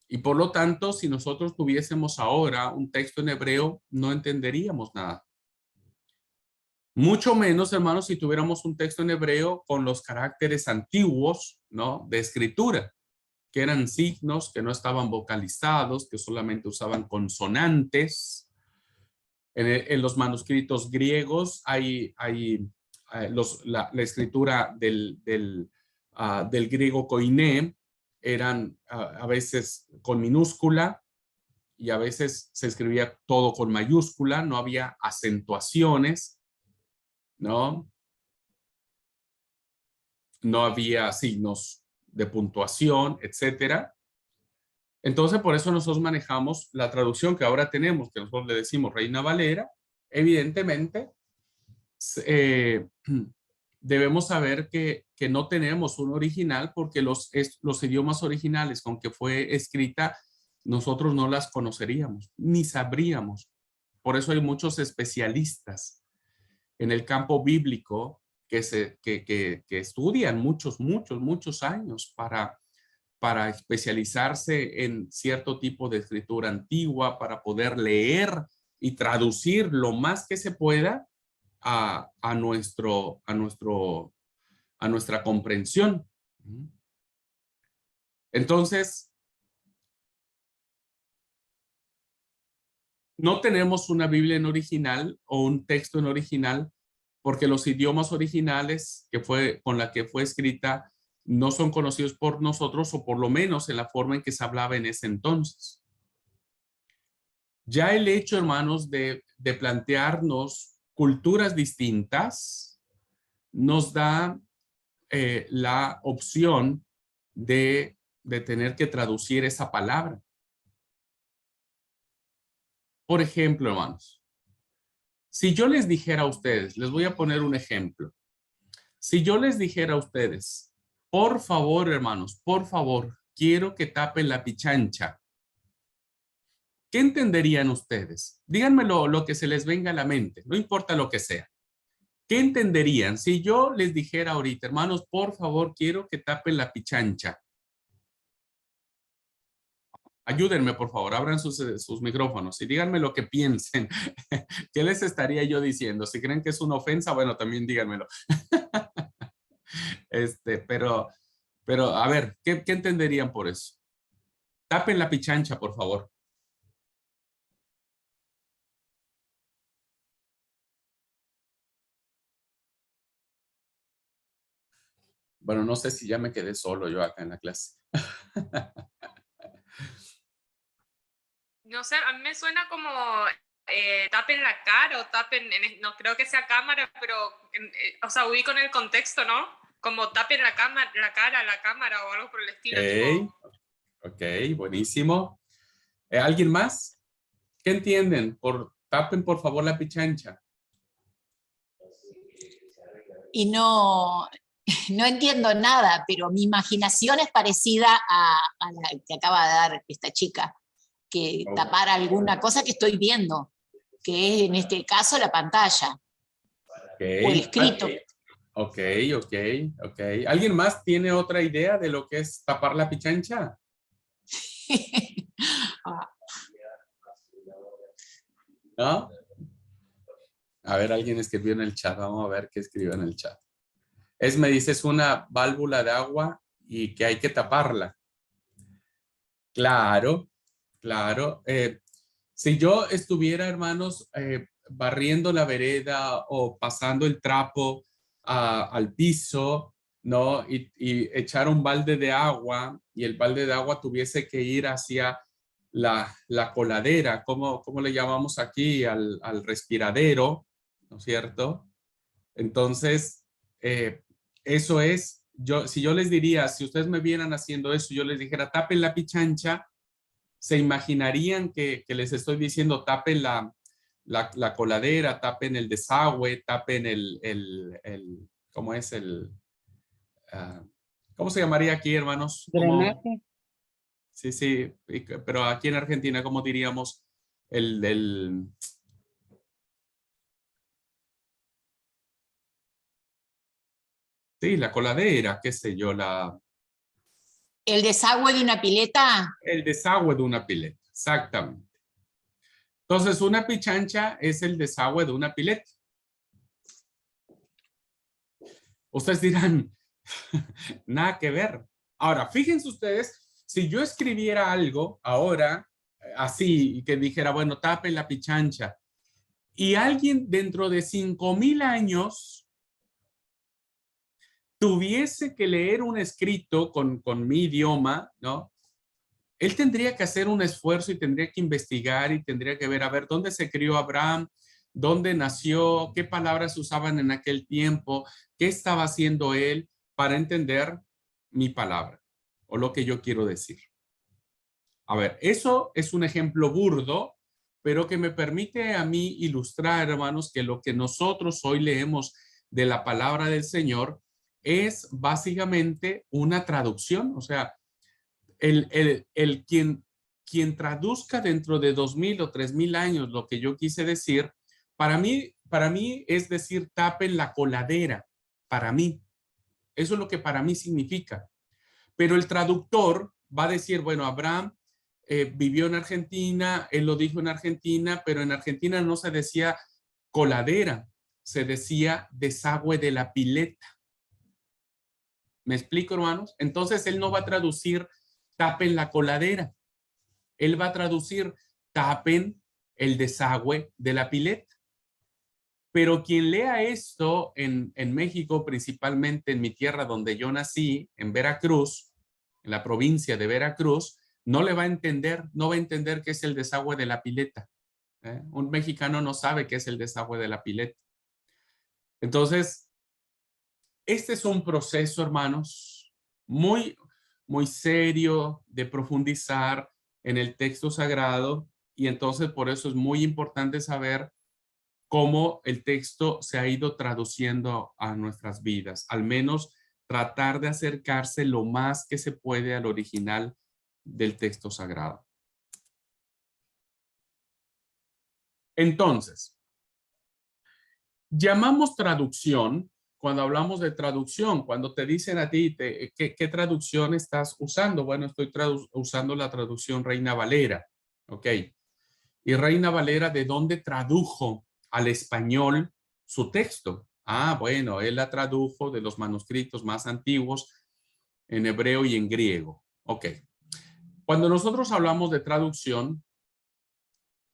Y por lo tanto, si nosotros tuviésemos ahora un texto en hebreo, no entenderíamos nada. Mucho menos, hermanos, si tuviéramos un texto en hebreo con los caracteres antiguos, ¿no? De escritura, que eran signos que no estaban vocalizados, que solamente usaban consonantes. En los manuscritos griegos hay la escritura del griego koiné, eran a veces con minúscula y a veces se escribía todo con mayúscula, no había acentuaciones, ¿no? No había signos de puntuación, etcétera. Entonces, por eso nosotros manejamos la traducción que ahora tenemos, que nosotros le decimos Reina Valera. Evidentemente, debemos saber que no tenemos un original porque los idiomas originales con que fue escrita, nosotros no las conoceríamos, ni sabríamos. Por eso hay muchos especialistas en el campo bíblico que estudian muchos años para especializarse en cierto tipo de escritura antigua, para poder leer y traducir lo más que se pueda a nuestra comprensión. Entonces, no tenemos una Biblia en original o un texto en original porque los idiomas originales con la que fue escrita no son conocidos por nosotros, o por lo menos en la forma en que se hablaba en ese entonces. Ya el hecho, hermanos, de plantearnos culturas distintas nos da la opción de tener que traducir esa palabra. Por ejemplo, hermanos, si yo les dijera a ustedes, les voy a poner un ejemplo. Si yo les dijera a ustedes, por favor, hermanos, por favor, quiero que tapen la pichancha, ¿qué entenderían ustedes? Díganme lo que se les venga a la mente, no importa lo que sea. ¿Qué entenderían si yo les dijera ahorita, hermanos, por favor, quiero que tapen la pichancha? Ayúdenme, por favor, abran sus micrófonos y díganme lo que piensen. ¿Qué les estaría yo diciendo? Si creen que es una ofensa, bueno, también díganmelo. Pero a ver, ¿qué entenderían por eso? Tapen la pichancha, por favor. Bueno, no sé si ya me quedé solo yo acá en la clase. No sé, a mí me suena como tapen la cara o tapen, no creo que sea cámara, pero, o sea, ubico en el contexto, ¿no? Como tapen la cara, la cámara o algo por el estilo. Ok, buenísimo. ¿Alguien más? ¿Qué entienden? Tapen por favor la pichancha. Y no no entiendo nada, pero mi imaginación es parecida a la que acaba de dar esta chica, que tapar alguna cosa que estoy viendo, que es en este caso la pantalla o el escrito. Ok. ¿Alguien más tiene otra idea de lo que es tapar la pichancha? ¿No? A ver, alguien escribió en el chat. Vamos a ver qué escribió en el chat. Me dice, es una válvula de agua y que hay que taparla. Claro. Si yo estuviera, hermanos, barriendo la vereda o pasando el trapo al piso, ¿no? Y echar un balde de agua y el balde de agua tuviese que ir hacia la coladera, ¿cómo le llamamos aquí? Al respiradero, ¿no es cierto? Entonces, eso es, si yo les diría, si ustedes me vieran haciendo eso, yo les dijera, tapen la pichancha, se imaginarían que les estoy diciendo, tapen la coladera, tapen el desagüe, tapen ¿cómo es ¿cómo se llamaría aquí, hermanos? Drenaje. Sí, pero aquí en Argentina, ¿cómo diríamos? Sí, la coladera, qué sé yo, ¿El desagüe de una pileta? el desagüe de una pileta, exactamente. Entonces, una pichancha es el desagüe de una pileta. Ustedes dirán, nada que ver. Ahora, fíjense ustedes, si yo escribiera algo ahora, así, y que dijera, bueno, tapen la pichancha, y alguien dentro de 5,000 años tuviese que leer un escrito con mi idioma, ¿no? Él tendría que hacer un esfuerzo y tendría que investigar y tendría que ver, a ver, ¿dónde se crió Abraham? ¿Dónde nació? ¿Qué palabras usaban en aquel tiempo? ¿Qué estaba haciendo él para entender mi palabra o lo que yo quiero decir? A ver, eso es un ejemplo burdo, pero que me permite a mí ilustrar, hermanos, que lo que nosotros hoy leemos de la palabra del Señor es básicamente una traducción. O sea, quien traduzca dentro de 2,000 o 3,000 años lo que yo quise decir, para mí es decir, tapen la coladera, para mí. Eso es lo que para mí significa. Pero el traductor va a decir, bueno, Abraham vivió en Argentina, él lo dijo en Argentina, pero en Argentina no se decía coladera, se decía desagüe de la pileta. ¿Me explico, hermanos? Entonces él no va a traducir tapen la coladera. Él va a traducir tapen el desagüe de la pileta. Pero quien lea esto en México, principalmente en mi tierra donde yo nací, en Veracruz, en la provincia de Veracruz, no le va a entender, no va a entender qué es el desagüe de la pileta. Un mexicano no sabe qué es el desagüe de la pileta. Entonces, este es un proceso, hermanos, muy serio de profundizar en el texto sagrado, y entonces por eso es muy importante saber cómo el texto se ha ido traduciendo a nuestras vidas, al menos tratar de acercarse lo más que se puede al original del texto sagrado. Entonces, llamamos traducción cuando hablamos de traducción, cuando te dicen a ti, ¿qué traducción estás usando? Bueno, estoy usando la traducción Reina Valera, ¿ok? Y Reina Valera, ¿de dónde tradujo al español su texto? Ah, bueno, él la tradujo de los manuscritos más antiguos en hebreo y en griego. Ok. Cuando nosotros hablamos de traducción,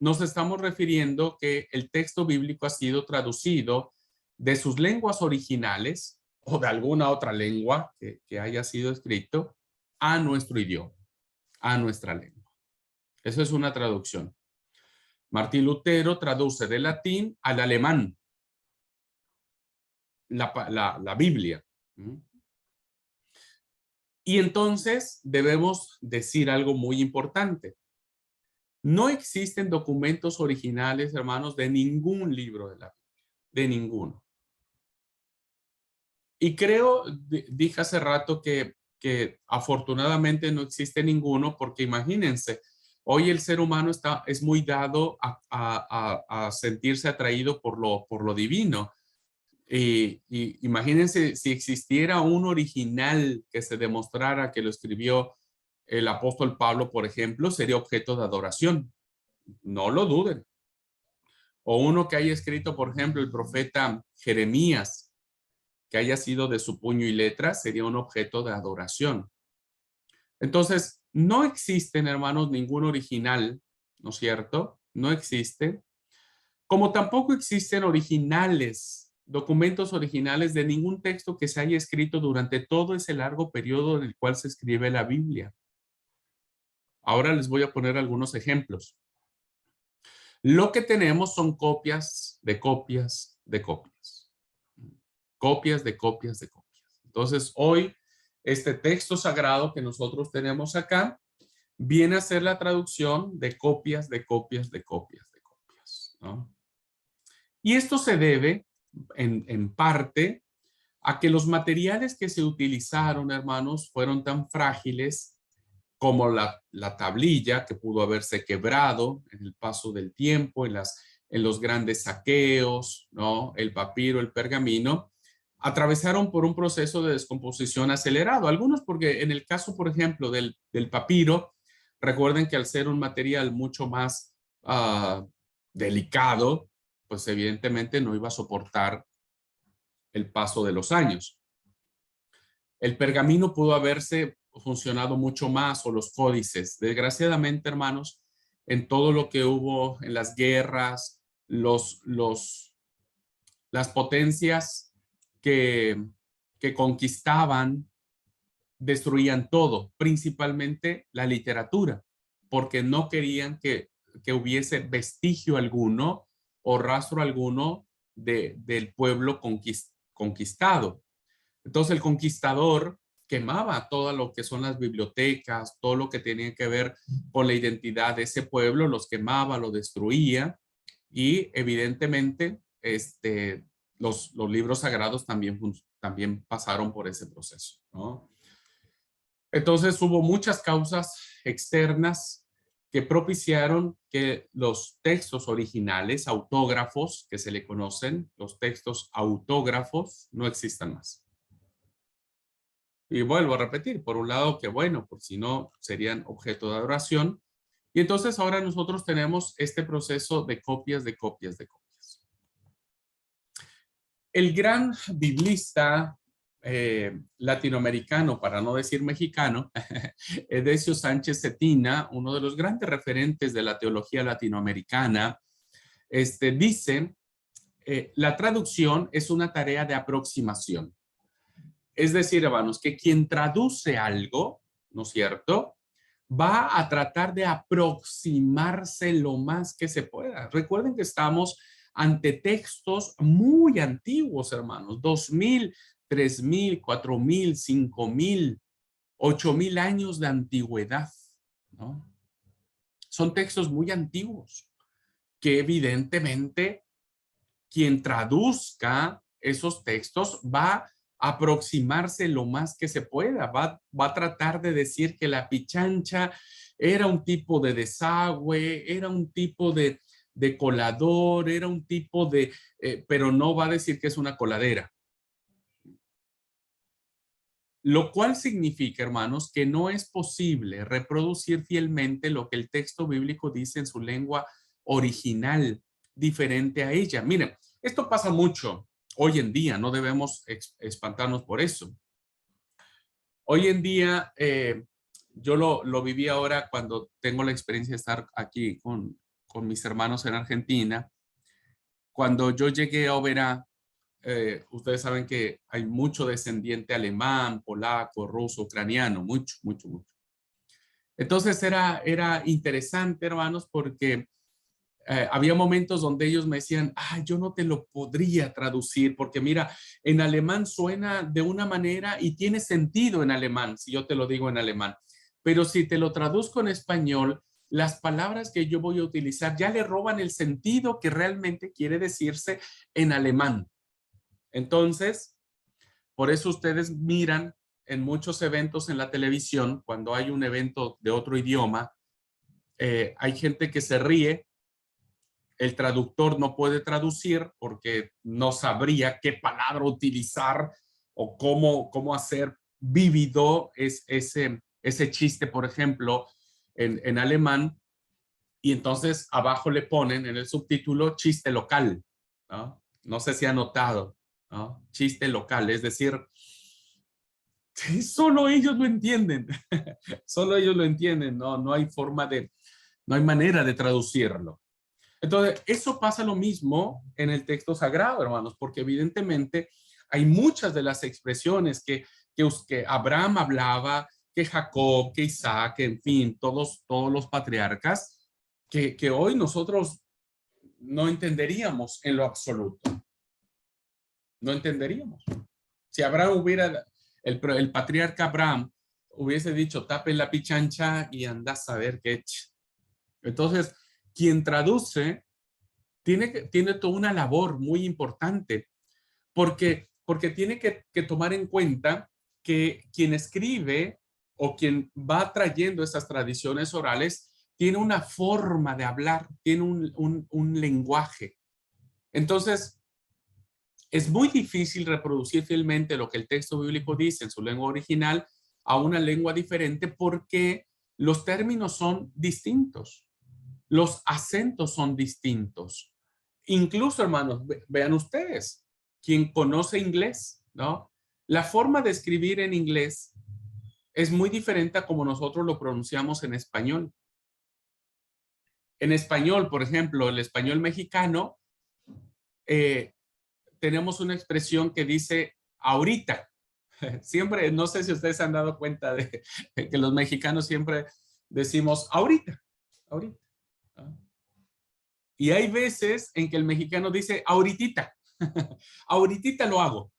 nos estamos refiriendo que el texto bíblico ha sido traducido de sus lenguas originales o de alguna otra lengua que haya sido escrito a nuestro idioma, a nuestra lengua. Eso es una traducción. Martín Lutero traduce del latín al alemán la Biblia. Y entonces debemos decir algo muy importante. No existen documentos originales, hermanos, de ningún libro de la Biblia, de ninguno. Y creo, dije hace rato que afortunadamente no existe ninguno, porque imagínense, hoy el ser humano es muy dado a sentirse atraído por lo divino. Y imagínense si existiera un original que se demostrara que lo escribió el apóstol Pablo, por ejemplo, sería objeto de adoración. No lo duden. O uno que haya escrito, por ejemplo, el profeta Jeremías, que haya sido de su puño y letra, sería un objeto de adoración. Entonces, no existen, hermanos, ningún original, ¿no es cierto? No existe. Como tampoco existen originales, documentos originales de ningún texto que se haya escrito durante todo ese largo periodo en el cual se escribe la Biblia. Ahora les voy a poner algunos ejemplos. Lo que tenemos son copias de copias de copias. Copias de copias de copias. Entonces, hoy, este texto sagrado que nosotros tenemos acá viene a ser la traducción de copias de copias de copias de copias, ¿no? Y esto se debe, en parte, a que los materiales que se utilizaron, hermanos, fueron tan frágiles como la tablilla, que pudo haberse quebrado en el paso del tiempo, en los grandes saqueos, ¿no? El papiro, el pergamino, atravesaron por un proceso de descomposición acelerado. Algunos porque en el caso, por ejemplo, del papiro, recuerden que al ser un material mucho más delicado, pues evidentemente no iba a soportar el paso de los años. El pergamino pudo haberse funcionado mucho más, o los códices. Desgraciadamente, hermanos, en todo lo que hubo en las guerras, las potencias que conquistaban, destruían todo, principalmente la literatura, porque no querían que hubiese vestigio alguno o rastro alguno del pueblo conquistado. Entonces el conquistador quemaba todo lo que son las bibliotecas, todo lo que tenía que ver con la identidad de ese pueblo, los quemaba, lo destruía, y evidentemente los libros sagrados también pasaron por ese proceso, ¿no? Entonces hubo muchas causas externas que propiciaron que los textos originales, autógrafos, que se le conocen, los textos autógrafos, no existan más. Y vuelvo a repetir, por un lado que bueno, por si no serían objeto de adoración. Y entonces ahora nosotros tenemos este proceso de copias, de copias, de copias. El gran biblista latinoamericano, para no decir mexicano, Edesio Sánchez Cetina, uno de los grandes referentes de la teología latinoamericana, dice, la traducción es una tarea de aproximación. Es decir, hermanos, que quien traduce algo, ¿no es cierto?, va a tratar de aproximarse lo más que se pueda. Recuerden que estamos ante textos muy antiguos, hermanos, 2000, 3000, 4000, 5000, 8000 años de antigüedad, ¿no? Son textos muy antiguos que evidentemente quien traduzca esos textos va a aproximarse lo más que se pueda, va a tratar de decir que la Pichancha era un tipo de desagüe, era un tipo de colador, era un tipo de, pero no va a decir que es una coladera. Lo cual significa, hermanos, que no es posible reproducir fielmente lo que el texto bíblico dice en su lengua original, diferente a ella. Miren, esto pasa mucho hoy en día, no debemos espantarnos por eso. Hoy en día, yo lo viví ahora cuando tengo la experiencia de estar aquí con mis hermanos en Argentina. Cuando yo llegué a Oberá, ustedes saben que hay mucho descendiente alemán, polaco, ruso, ucraniano, mucho, mucho, mucho. Entonces era interesante, hermanos, porque había momentos donde ellos me decían, yo no te lo podría traducir, porque mira, en alemán suena de una manera y tiene sentido en alemán, si yo te lo digo en alemán. Pero si te lo traduzco en español, las palabras que yo voy a utilizar ya le roban el sentido que realmente quiere decirse en alemán. Entonces, Por eso ustedes miran en muchos eventos en la televisión, cuando hay un evento de otro idioma, hay gente que se ríe, el traductor no puede traducir porque no sabría qué palabra utilizar o cómo hacer vívido ese chiste, por ejemplo, en alemán, y entonces abajo le ponen en el subtítulo chiste local, ¿no? No sé si ha notado, ¿no? Chiste local, es decir, solo ellos lo entienden, solo ellos lo entienden, no hay no hay manera de traducirlo. Entonces, eso pasa lo mismo en el texto sagrado, hermanos, porque evidentemente hay muchas de las expresiones que Abraham hablaba, que Jacob, que Isaac, que en fin, todos los patriarcas, que hoy nosotros no entenderíamos en lo absoluto. No entenderíamos. Si Abraham el patriarca Abraham hubiese dicho, tapen la pichancha y anda a saber qué. Entonces, quien traduce tiene toda una labor muy importante, porque tiene que tomar en cuenta que quien escribe o quien va trayendo esas tradiciones orales tiene una forma de hablar, tiene un lenguaje. Entonces, es muy difícil reproducir fielmente lo que el texto bíblico dice en su lengua original a una lengua diferente porque los términos son distintos. Los acentos son distintos. Incluso, hermanos, vean ustedes, quien conoce inglés, ¿no? La forma de escribir en inglés es muy diferente a como nosotros lo pronunciamos en español. En español, por ejemplo, el español mexicano, tenemos una expresión que dice ahorita. Siempre, no sé si ustedes se han dado cuenta de que los mexicanos siempre decimos ahorita, ahorita. Y hay veces en que el mexicano dice ahorita, ahorita lo hago.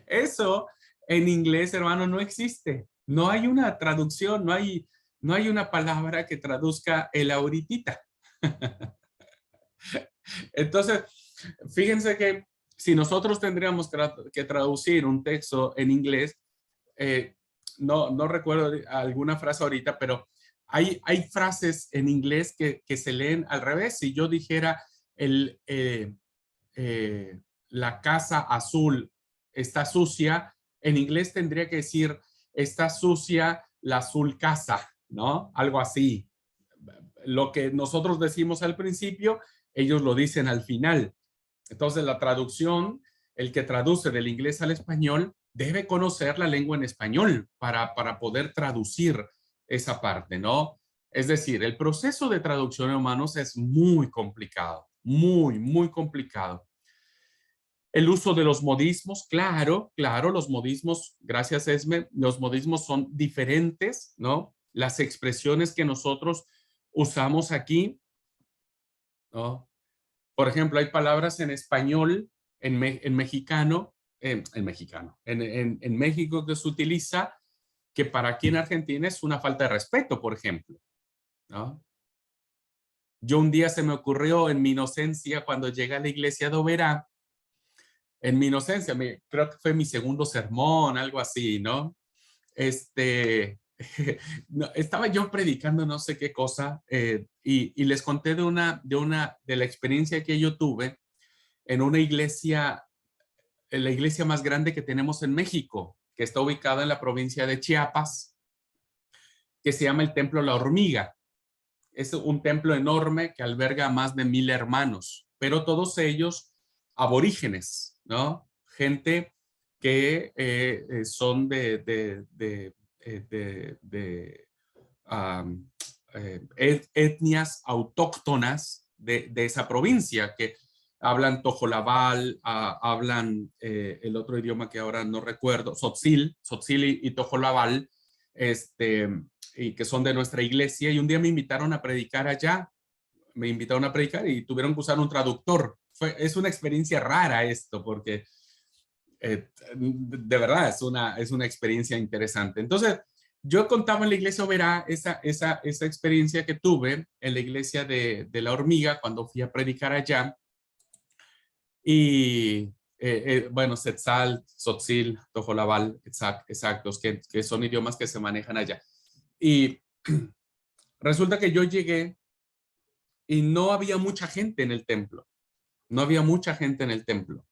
Eso en inglés, hermano, no existe. No hay una traducción, no hay una palabra que traduzca el ahorita. Entonces, fíjense que si nosotros tendríamos que traducir un texto en inglés, no recuerdo alguna frase ahorita, pero hay frases en inglés que se leen al revés. Si yo dijera la casa azul está sucia, en inglés tendría que decir está sucia la azul casa, ¿no? Algo así. Lo que nosotros decimos al principio, ellos lo dicen al final. Entonces la traducción, el que traduce del inglés al español, debe conocer la lengua en español para poder traducir esa parte, ¿no? Es decir, el proceso de traducción, hermanos, es muy complicado, muy complicado. El uso de los modismos, claro, los modismos, gracias Esme, los modismos son diferentes, ¿no? Las expresiones que nosotros usamos aquí, ¿no? Por ejemplo, hay palabras en español, en mexicano, en México que se utiliza, que para aquí en Argentina es una falta de respeto, por ejemplo, ¿no? Yo un día se me ocurrió en mi inocencia, cuando llegué a la iglesia de Oberá, en mi inocencia, creo que fue mi segundo sermón, algo así, ¿no? No, estaba yo predicando no sé qué cosa y les conté de la experiencia que yo tuve en una iglesia, en la iglesia más grande que tenemos en México, que está ubicada en la provincia de Chiapas, que se llama el Templo La Hormiga. Es un templo enorme que alberga a más de 1000 hermanos, pero todos ellos aborígenes, ¿no? Gente que son de etnias autóctonas de esa provincia, que hablan tojolabal, hablan el otro idioma que ahora no recuerdo, tzotzil y tojolabal, y que son de nuestra iglesia, y un día me invitaron a predicar allá, y tuvieron que usar un traductor. Es una experiencia rara esto, porque de verdad es una experiencia interesante. Entonces, yo contaba en la iglesia Oberá esa experiencia que tuve en la iglesia de La Hormiga cuando fui a predicar allá. Y bueno, Setzal, Tzotzil, Tojolabal, exactos, que son idiomas que se manejan allá. Y resulta que yo llegué y no había mucha gente en el templo. No había mucha gente en el templo.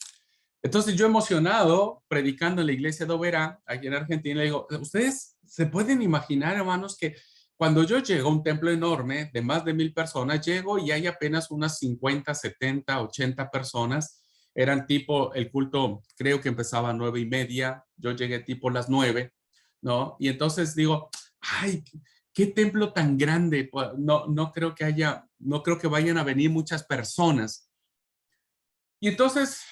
Entonces yo emocionado, predicando en la iglesia de Oberá, aquí en Argentina, le digo, ¿ustedes se pueden imaginar, hermanos, que cuando yo llego a un templo enorme de más de 1000 personas, llego y hay apenas unas 50, 70, 80 personas? Eran tipo, el culto creo que empezaba a 9:30, yo llegué tipo las 9, ¿no? Y entonces digo, ay, qué templo tan grande, no creo que vayan a venir muchas personas. Y entonces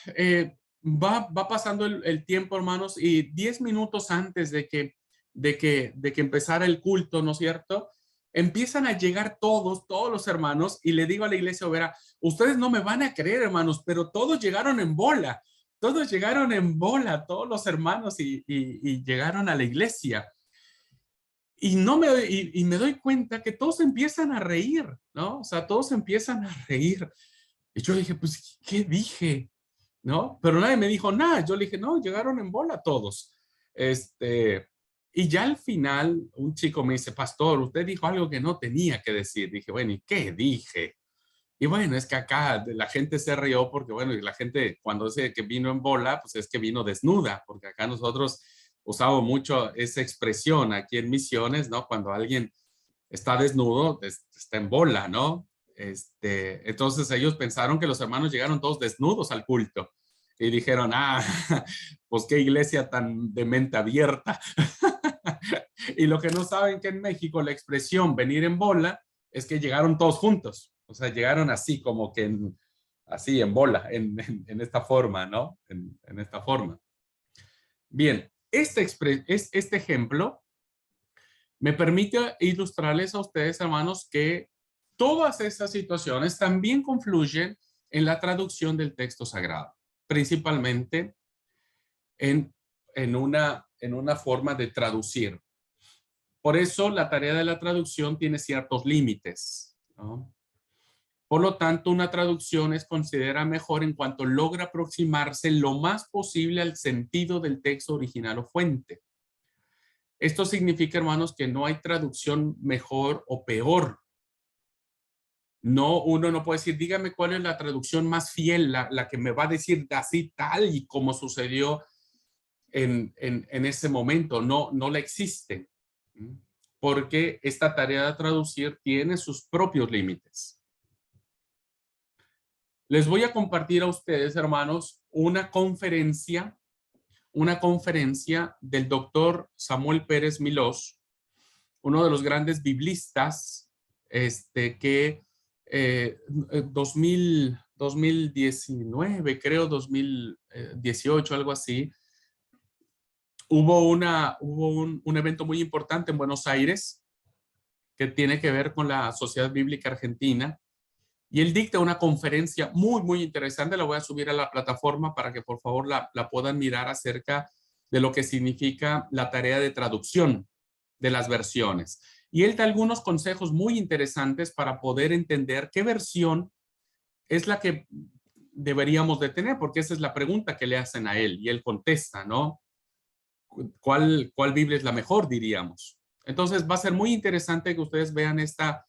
va pasando el tiempo, hermanos, y 10 minutos antes de que empezara el culto, ¿no es cierto? Empiezan a llegar todos los hermanos, y le digo a la iglesia Oberá, ustedes no me van a creer, hermanos, pero todos llegaron en bola, todos los hermanos, y llegaron a la iglesia. Y me doy cuenta que todos empiezan a reír, ¿no? O sea, todos empiezan a reír. Y yo dije, pues, ¿qué dije? ¿No? Pero nadie me dijo nada. Yo le dije, no, llegaron en bola todos. Y ya al final, un chico me dice, pastor, usted dijo algo que no tenía que decir. Dije, bueno, ¿y qué dije? Y bueno, es que acá la gente se rió porque, bueno, y la gente cuando dice que vino en bola, pues es que vino desnuda, porque acá nosotros usamos mucho esa expresión aquí en Misiones, ¿no? Cuando alguien está desnudo, está en bola, ¿no? Entonces ellos pensaron que los hermanos llegaron todos desnudos al culto y dijeron, pues qué iglesia tan de mente abierta. Y lo que no saben que en México la expresión venir en bola es que llegaron todos juntos, o sea, llegaron así como que así en bola, en esta forma, ¿no? En esta forma. Bien, este ejemplo me permite ilustrarles a ustedes, hermanos, que todas estas situaciones también confluyen en la traducción del texto sagrado, principalmente en una forma de traducir. Por eso la tarea de la traducción tiene ciertos límites, ¿no? Por lo tanto, una traducción es considerada mejor en cuanto logra aproximarse lo más posible al sentido del texto original o fuente. Esto significa, hermanos, que no hay traducción mejor o peor. No, uno no puede decir, dígame cuál es la traducción más fiel, la que me va a decir así tal y como sucedió en ese momento. No la existe. Porque esta tarea de traducir tiene sus propios límites. Les voy a compartir a ustedes, hermanos, una conferencia del doctor Samuel Pérez Milós, uno de los grandes biblistas, que 2019, creo 2018, algo así, hubo un evento muy importante en Buenos Aires que tiene que ver con la Sociedad Bíblica Argentina, y él dicta una conferencia muy, muy interesante. La voy a subir a la plataforma para que por favor la puedan mirar, acerca de lo que significa la tarea de traducción de las versiones. Y él da algunos consejos muy interesantes para poder entender qué versión es la que deberíamos de tener, porque esa es la pregunta que le hacen a él y él contesta, ¿no? ¿Cuál Biblia es la mejor, diríamos? Entonces va a ser muy interesante que ustedes vean esta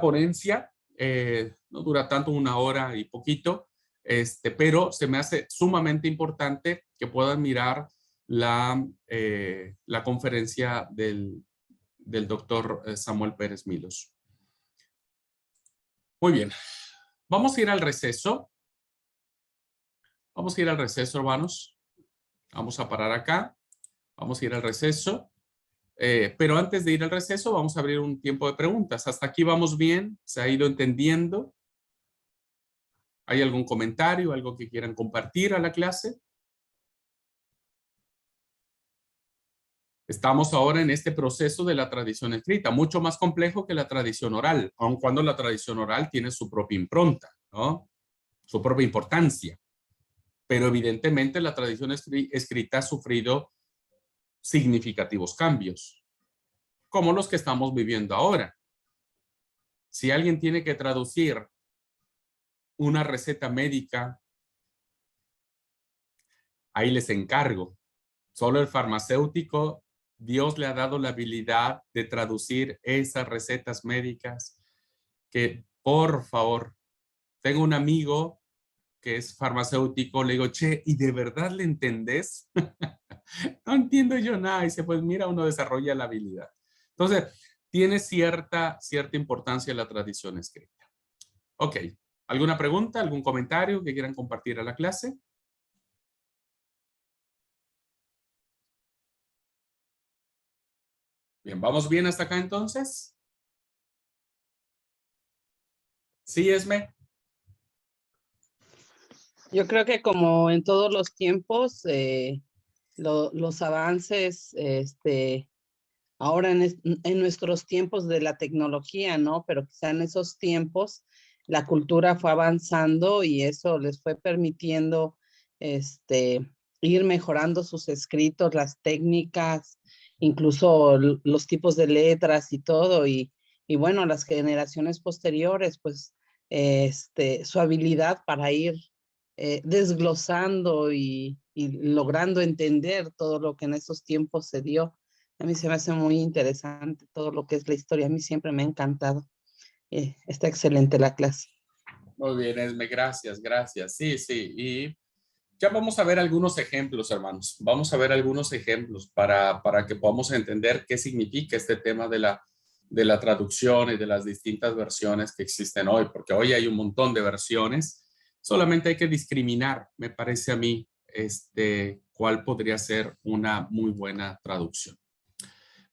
ponencia. No dura tanto, 1 hora y poquito, pero se me hace sumamente importante que puedan mirar la conferencia del doctor Samuel Pérez Milós. Muy bien, vamos a ir al receso. Vamos a ir al receso, hermanos. Vamos a parar acá. Vamos a ir al receso. Pero antes de ir al receso, vamos a abrir un tiempo de preguntas. ¿Hasta aquí vamos bien? ¿Se ha ido entendiendo? ¿Hay algún comentario, algo que quieran compartir a la clase? Estamos ahora en este proceso de la tradición escrita, mucho más complejo que la tradición oral, aun cuando la tradición oral tiene su propia impronta, ¿no? Su propia importancia. Pero evidentemente la tradición escrita ha sufrido significativos cambios, como los que estamos viviendo ahora. Si alguien tiene que traducir una receta médica ahí les encargo. Solo el farmacéutico, Dios le ha dado la habilidad de traducir esas recetas médicas que, por favor, tengo un amigo que es farmacéutico, le digo, che, ¿y de verdad le entendés? No entiendo yo nada. Y dice, pues mira, uno desarrolla la habilidad. Entonces, tiene cierta importancia la tradición escrita. Ok. ¿Alguna pregunta, algún comentario que quieran compartir a la clase? Bien, ¿vamos bien hasta acá entonces? Sí, Esme. Yo creo que como en todos los tiempos, los avances, ahora en nuestros tiempos de la tecnología, ¿no? Pero quizá en esos tiempos la cultura fue avanzando y eso les fue permitiendo, ir mejorando sus escritos, las técnicas, incluso los tipos de letras y todo. Y bueno, las generaciones posteriores, pues, su habilidad para ir desglosando y logrando entender todo lo que en esos tiempos se dio. A mí se me hace muy interesante todo lo que es la historia. A mí siempre me ha encantado. Está excelente la clase. Muy bien, Esme, gracias, gracias. Sí, sí. Y ya vamos a ver algunos ejemplos, hermanos. Vamos a ver algunos ejemplos para que podamos entender qué significa este tema de la traducción y de las distintas versiones que existen hoy, porque hoy hay un montón de versiones. Solamente hay que discriminar, me parece a mí, cuál podría ser una muy buena traducción.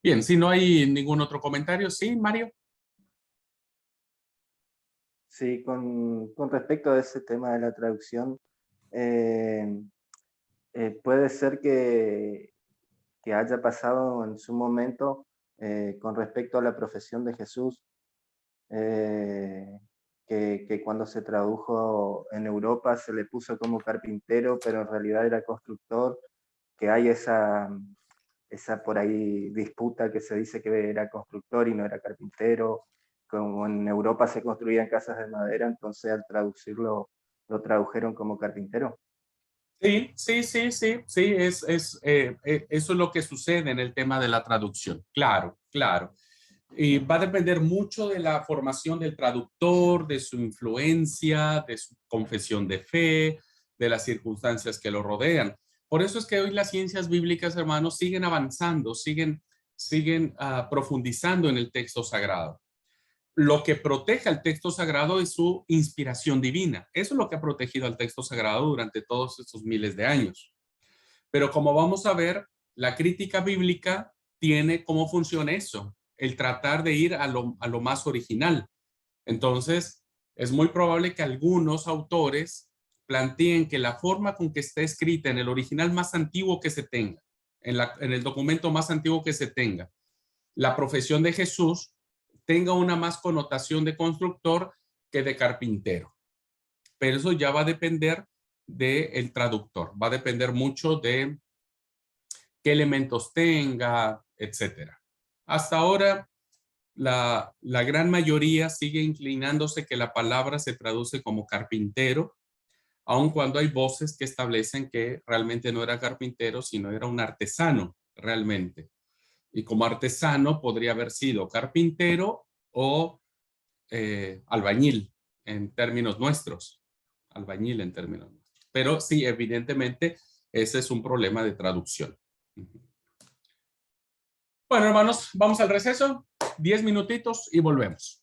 Bien, si no hay ningún otro comentario, ¿sí, Mario? Sí, con respecto a ese tema de la traducción, puede ser que haya pasado en su momento con respecto a la profesión de Jesús, que cuando se tradujo en Europa se le puso como carpintero, pero en realidad era constructor, que hay esa por ahí disputa que se dice que era constructor y no era carpintero. Como en Europa se construían casas de madera, entonces al traducirlo lo tradujeron como carpintero. Sí, eso es lo que sucede en el tema de la traducción. Claro, claro. Y va a depender mucho de la formación del traductor, de su influencia, de su confesión de fe, de las circunstancias que lo rodean. Por eso es que hoy las ciencias bíblicas, hermanos, siguen avanzando, siguen profundizando en el texto sagrado. Lo que protege al texto sagrado es su inspiración divina. Eso es lo que ha protegido al texto sagrado durante todos estos miles de años. Pero como vamos a ver, la crítica bíblica tiene cómo funciona eso, el tratar de ir a lo más original. Entonces, es muy probable que algunos autores planteen que la forma con que está escrita en el original más antiguo que se tenga, en el documento más antiguo que se tenga, la profesión de Jesús tenga una más connotación de constructor que de carpintero. Pero eso ya va a depender del traductor, va a depender mucho de qué elementos tenga, etcétera. Hasta ahora, la gran mayoría sigue inclinándose que la palabra se traduce como carpintero, aun cuando hay voces que establecen que realmente no era carpintero, sino era un artesano realmente. Y como artesano podría haber sido carpintero o albañil en términos nuestros. Albañil en términos nuestros. Pero sí, evidentemente, ese es un problema de traducción. Bueno, hermanos, vamos al receso. 10 minutitos y volvemos.